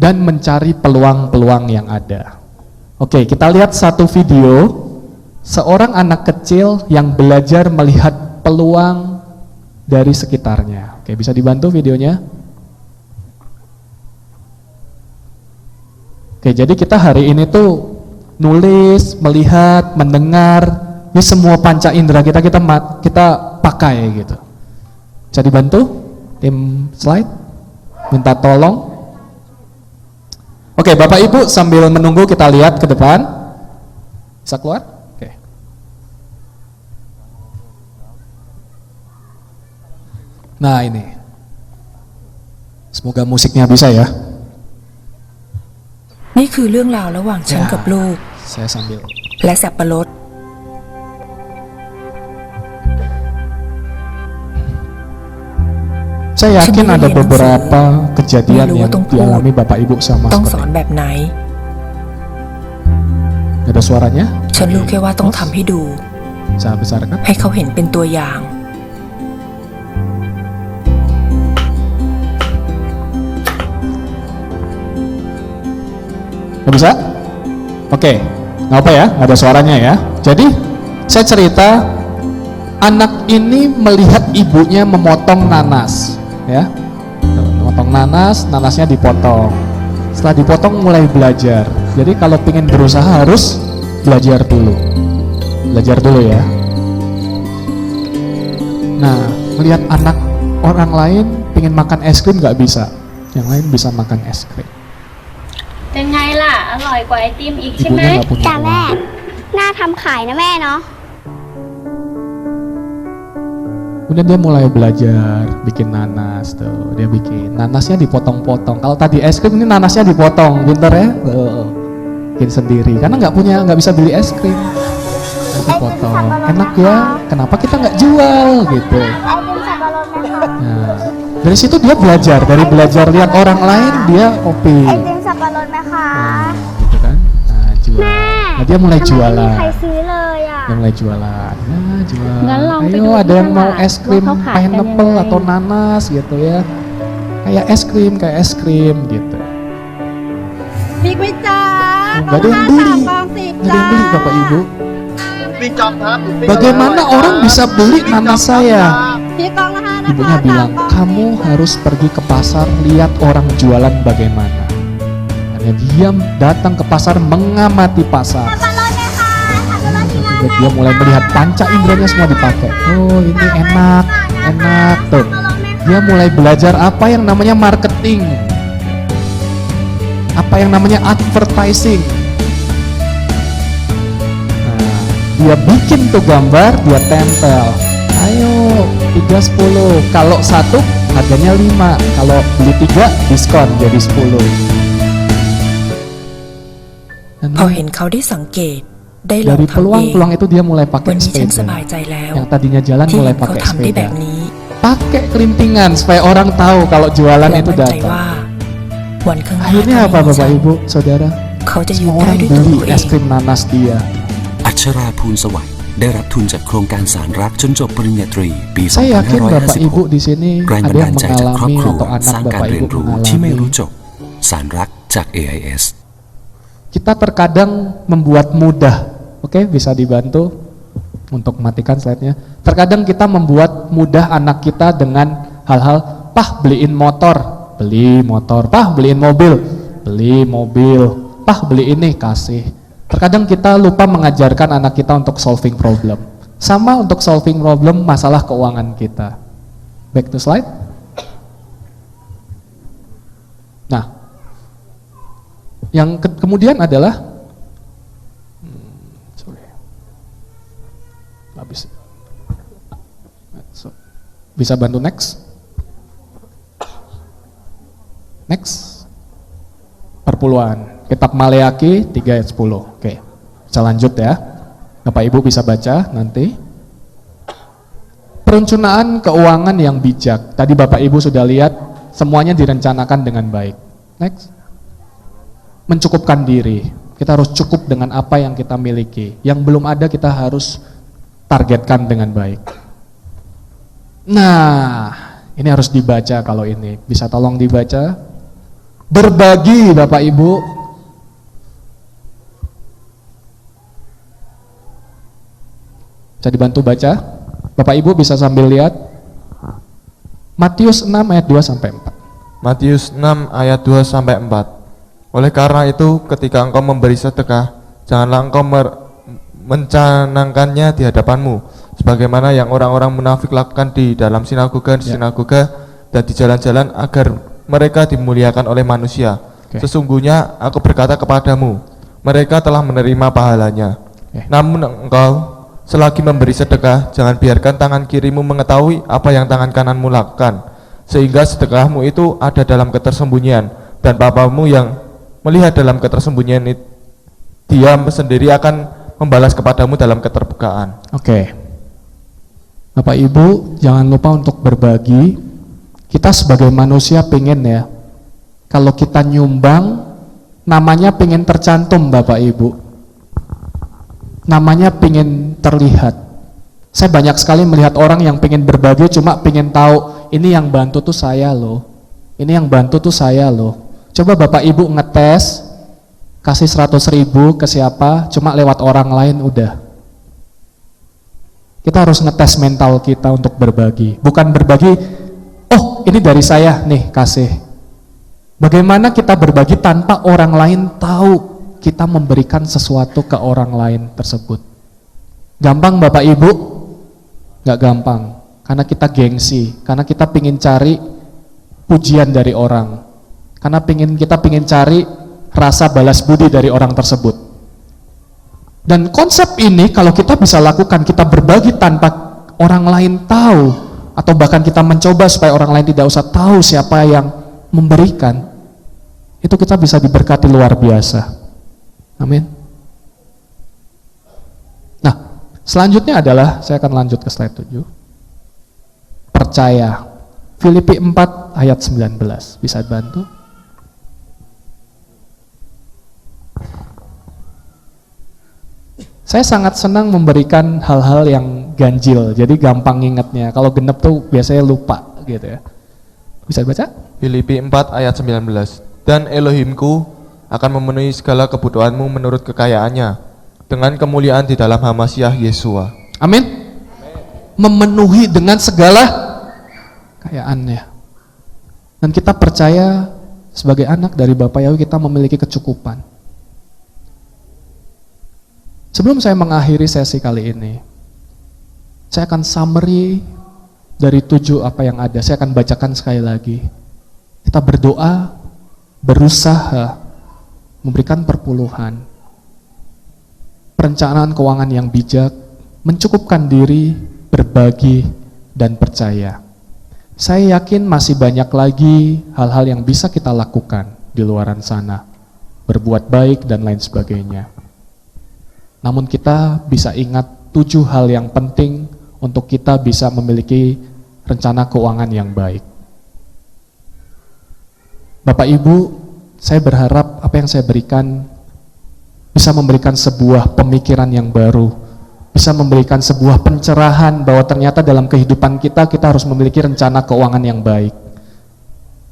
dan mencari peluang-peluang yang ada. Oke, kita lihat satu video seorang anak kecil yang belajar melihat peluang dari sekitarnya. Oke, bisa dibantu videonya? Oke, jadi kita hari ini tuh nulis, melihat, mendengar, ini semua panca indera kita pakai gitu. Bisa dibantu? Tim slide? Minta tolong. Oke, Bapak Ibu sambil menunggu kita lihat ke depan. Bisa keluar? Oke. Nah ini. Semoga musiknya bisa ya.
นี่คือเรื่องราวระหว่างฉันกับลูก
Saya sambil.
และสับปะรด
Saya yakin ada beberapa kejadian yang dialami Bapak Ibu sama
ต้องสอน
seperti
แบบไหน
ada suaranya?
ฉันรู้แค่ว่าต้องทำให้ดู
Saya besarkan.
ให้เขาเห็นเป็นตัวอย่าง
Nggak bisa? Oke, nggak apa ya, nggak ada suaranya ya. Jadi saya cerita, anak ini melihat ibunya memotong nanas, ya, memotong nanas, nanasnya dipotong. Setelah dipotong mulai belajar. Jadi kalau ingin berusaha harus belajar dulu ya. Nah, melihat anak orang lain pengen makan es krim nggak bisa, yang lain bisa makan es krim.
เป็นไงล่ะ อร่อยกว่าไอติมอีกใช่ไหม
Ibunya nggak punya
จ้าแม่
uang.
น่าทำขายนะแม่เนาะ
Kemudian dia mulai belajar bikin nanas tuh, dia bikin nanasnya dipotong-potong. Kalau tadi es krim ini nanasnya dipotong, pinter ya? Bikin sendiri, karena nggak bisa beli es krim. Dipotong, enak ya? Kenapa kita nggak jual gitu?
ไอติมสับปะรดไหมคะ
Nah, dari situ dia belajar, dari belajar lihat orang lain dia kopi,
ไอติมสับปะรดไหมคะ
gitu kan? Nah, jual.
แม่
Nah, dia mulai
ทำไมไม่มี
jualan.
ใครซื้อเลยอ่ะ
Dia mulai jualan, nah jual.
Nggak, long
Ayo
peduli
ada yang mau
nggak?
es krim
Mau kau khas kan
pineapple
yang
atau
lain?
nanas gitu ya. Kayak es krim gitu.
บิ๊กวิจ้า
Nggak ada yang beli, nggak ada yang beli Bapak Ibu. Bagaimana orang bisa beli nanas saya?
พ
Ibunya bilang, kamu harus pergi ke pasar, lihat orang jualan bagaimana. Karena dia datang ke pasar, mengamati pasar. Dia mulai melihat panca inderanya semua dipakai. Oh, ini enak, enak tuh. Dia mulai belajar apa yang namanya marketing, apa yang namanya advertising. Nah, dia bikin tuh gambar, dia tempel. Ayo 3-10, kalau 1 harganya 5, kalau beli 3 diskon jadi 10. Dan
พอเห็นเขาได้สังเกตได้ลอง
dari
ทำเอง
peluang-peluang itu dia mulai
วัน
pakai
นี้ฉันส
sepeda.
บายใจแล้ว
Yang tadinya jalan
ที่
mulai
เห็นเขา
pakai
ทำได้แบ
sepeda.
บนี้
Pakai kelintingan supaya orang tahu kalau
และ
jualan
มั่
itu
นใจ
datang.
ว่าวันข้างหน้า
Akhirnya
ถ้า
apa
ไม่มีฉั
Bapak
น
Ibu Saudara?
เขาจะยืน
Semua
ได้
orang
ด้วยตัว
beli
เขาเอ
es
ง
krim nanas dia.
อัชราภูลสวัยได้รับทุนจากโครงการสารรักจนจบปริญญาตรีปี
Saya yakin Bapak Ibu
2556
di sini
แรงบั
ada
นดา
yang
ลใจจากครอบ
mengalami
ครัว
atau anak
สร้างการ
Bapak
เรีย
Ibu
นรู้ที่ไม่รู้
mengalami.
จบสารรักจาก AIS
Kita terkadang membuat mudah. Oke, bisa dibantu untuk matikan slide-nya. Terkadang kita membuat mudah anak kita dengan hal-hal, "Pah, beliin motor." Beli motor. "Pah, beliin mobil." Beli mobil. "Pah, beli ini." Kasih. Terkadang kita lupa mengajarkan anak kita untuk solving problem. Sama untuk solving problem masalah keuangan kita. Back to slide. Nah, yang kemudian adalah habis. Bisa bantu next? Next. Perpuluhan. Kitab Maleaki 3 ayat 10. Oke. Bisa lanjut ya. Bapak Ibu bisa baca nanti. Perencanaan keuangan yang bijak. Tadi Bapak Ibu sudah lihat semuanya direncanakan dengan baik. Next. Mencukupkan diri. Kita harus cukup dengan apa yang kita miliki. Yang belum ada kita harus targetkan dengan baik. Nah, ini harus dibaca kalau ini. Bisa tolong dibaca? Berbagi Bapak Ibu. Bisa dibantu baca? Bapak Ibu bisa sambil lihat. Matius 6 ayat 2 sampai 4.
Matius 6 ayat 2 sampai 4. Oleh karena itu, ketika engkau memberi sedekah, janganlah engkau mencanangkannya di hadapanmu, sebagaimana yang orang-orang munafik lakukan di dalam sinagoga dan di jalan-jalan agar mereka dimuliakan oleh manusia. Sesungguhnya aku berkata kepadamu, mereka telah menerima pahalanya. Namun engkau, selagi memberi sedekah, jangan biarkan tangan kirimu mengetahui apa yang tangan kananmu lakukan, sehingga sedekahmu itu ada dalam ketersembunyian, dan Bapamu yang melihat dalam ketersembunyian itu, Dia sendiri akan membalas kepadamu dalam keterbukaan.
Oke. Bapak Ibu, jangan lupa untuk berbagi. Kita sebagai manusia pengen ya, kalau kita nyumbang, namanya pengen tercantum Bapak Ibu. Namanya pengen terlihat. Saya banyak sekali melihat orang yang pengen berbagi cuma pengen tahu, ini yang bantu tuh saya loh. Ini yang bantu tuh saya loh. Coba Bapak Ibu ngetes, kasih 100.000 ke siapa, cuma lewat orang lain udah. Kita harus ngetes mental kita untuk berbagi. Bukan berbagi, oh ini dari saya, nih kasih. Bagaimana kita berbagi tanpa orang lain tahu kita memberikan sesuatu ke orang lain tersebut. Gampang Bapak Ibu? Gak gampang. Karena kita gengsi, karena kita pingin cari pujian dari orang. Karena kita pingin cari rasa balas budi dari orang tersebut. Dan konsep ini kalau kita bisa lakukan, kita berbagi tanpa orang lain tahu, atau bahkan kita mencoba supaya orang lain tidak usah tahu siapa yang memberikan, itu kita bisa diberkati luar biasa. Amin. Nah, selanjutnya adalah, saya akan lanjut ke slide 7. Percaya. Filipi 4 ayat 19. Bisa bantu? Saya sangat senang memberikan hal-hal yang ganjil, jadi gampang ingatnya. Kalau genep tuh biasanya lupa gitu ya. Bisa baca?
Filipi 4 ayat 19. Dan Elohimku akan memenuhi segala kebutuhanmu menurut kekayaannya dengan kemuliaan di dalam Hamasiah Yesua.
Amin. Memenuhi dengan segala kekayaannya. Dan kita percaya sebagai anak dari Bapak Yahweh kita memiliki kecukupan. Sebelum saya mengakhiri sesi kali ini, saya akan summary dari 7 apa yang ada. Saya akan bacakan sekali lagi. Kita berdoa, berusaha, memberikan perpuluhan, perencanaan keuangan yang bijak, mencukupkan diri, berbagi, dan percaya. Saya yakin masih banyak lagi hal-hal yang bisa kita lakukan di luaran sana, berbuat baik dan lain sebagainya. Namun kita bisa ingat 7 hal yang penting untuk kita bisa memiliki rencana keuangan yang baik. Bapak Ibu, saya berharap apa yang saya berikan bisa memberikan sebuah pemikiran yang baru, bisa memberikan sebuah pencerahan bahwa ternyata dalam kehidupan kita harus memiliki rencana keuangan yang baik.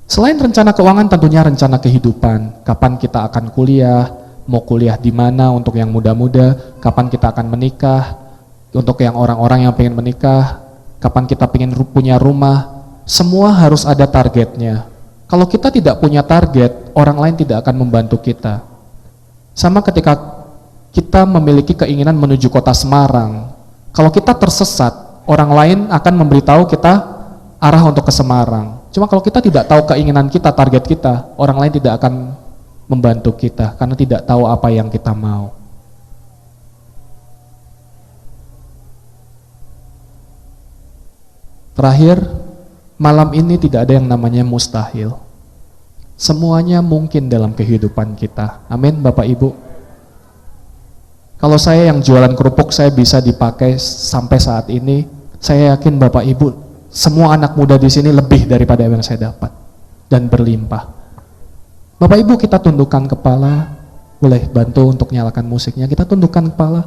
Selain rencana keuangan tentunya rencana kehidupan, kapan kita akan kuliah, mau kuliah di mana untuk yang muda-muda, kapan kita akan menikah, untuk yang orang-orang yang pengen menikah, kapan kita pengen punya rumah, semua harus ada targetnya. Kalau kita tidak punya target, orang lain tidak akan membantu kita. Sama ketika kita memiliki keinginan menuju kota Semarang, kalau kita tersesat, orang lain akan memberitahu kita arah untuk ke Semarang. Cuma kalau kita tidak tahu keinginan kita, target kita, orang lain tidak akan membantu kita karena tidak tahu apa yang kita mau. Terakhir, malam ini tidak ada yang namanya mustahil. Semuanya mungkin dalam kehidupan kita. Amin, Bapak Ibu. Kalau saya yang jualan kerupuk saya bisa dipakai sampai saat ini, saya yakin Bapak Ibu, semua anak muda di sini lebih daripada yang saya dapat dan berlimpah. Bapak Ibu, kita tundukkan kepala, boleh bantu untuk nyalakan musiknya. Kita tundukkan kepala.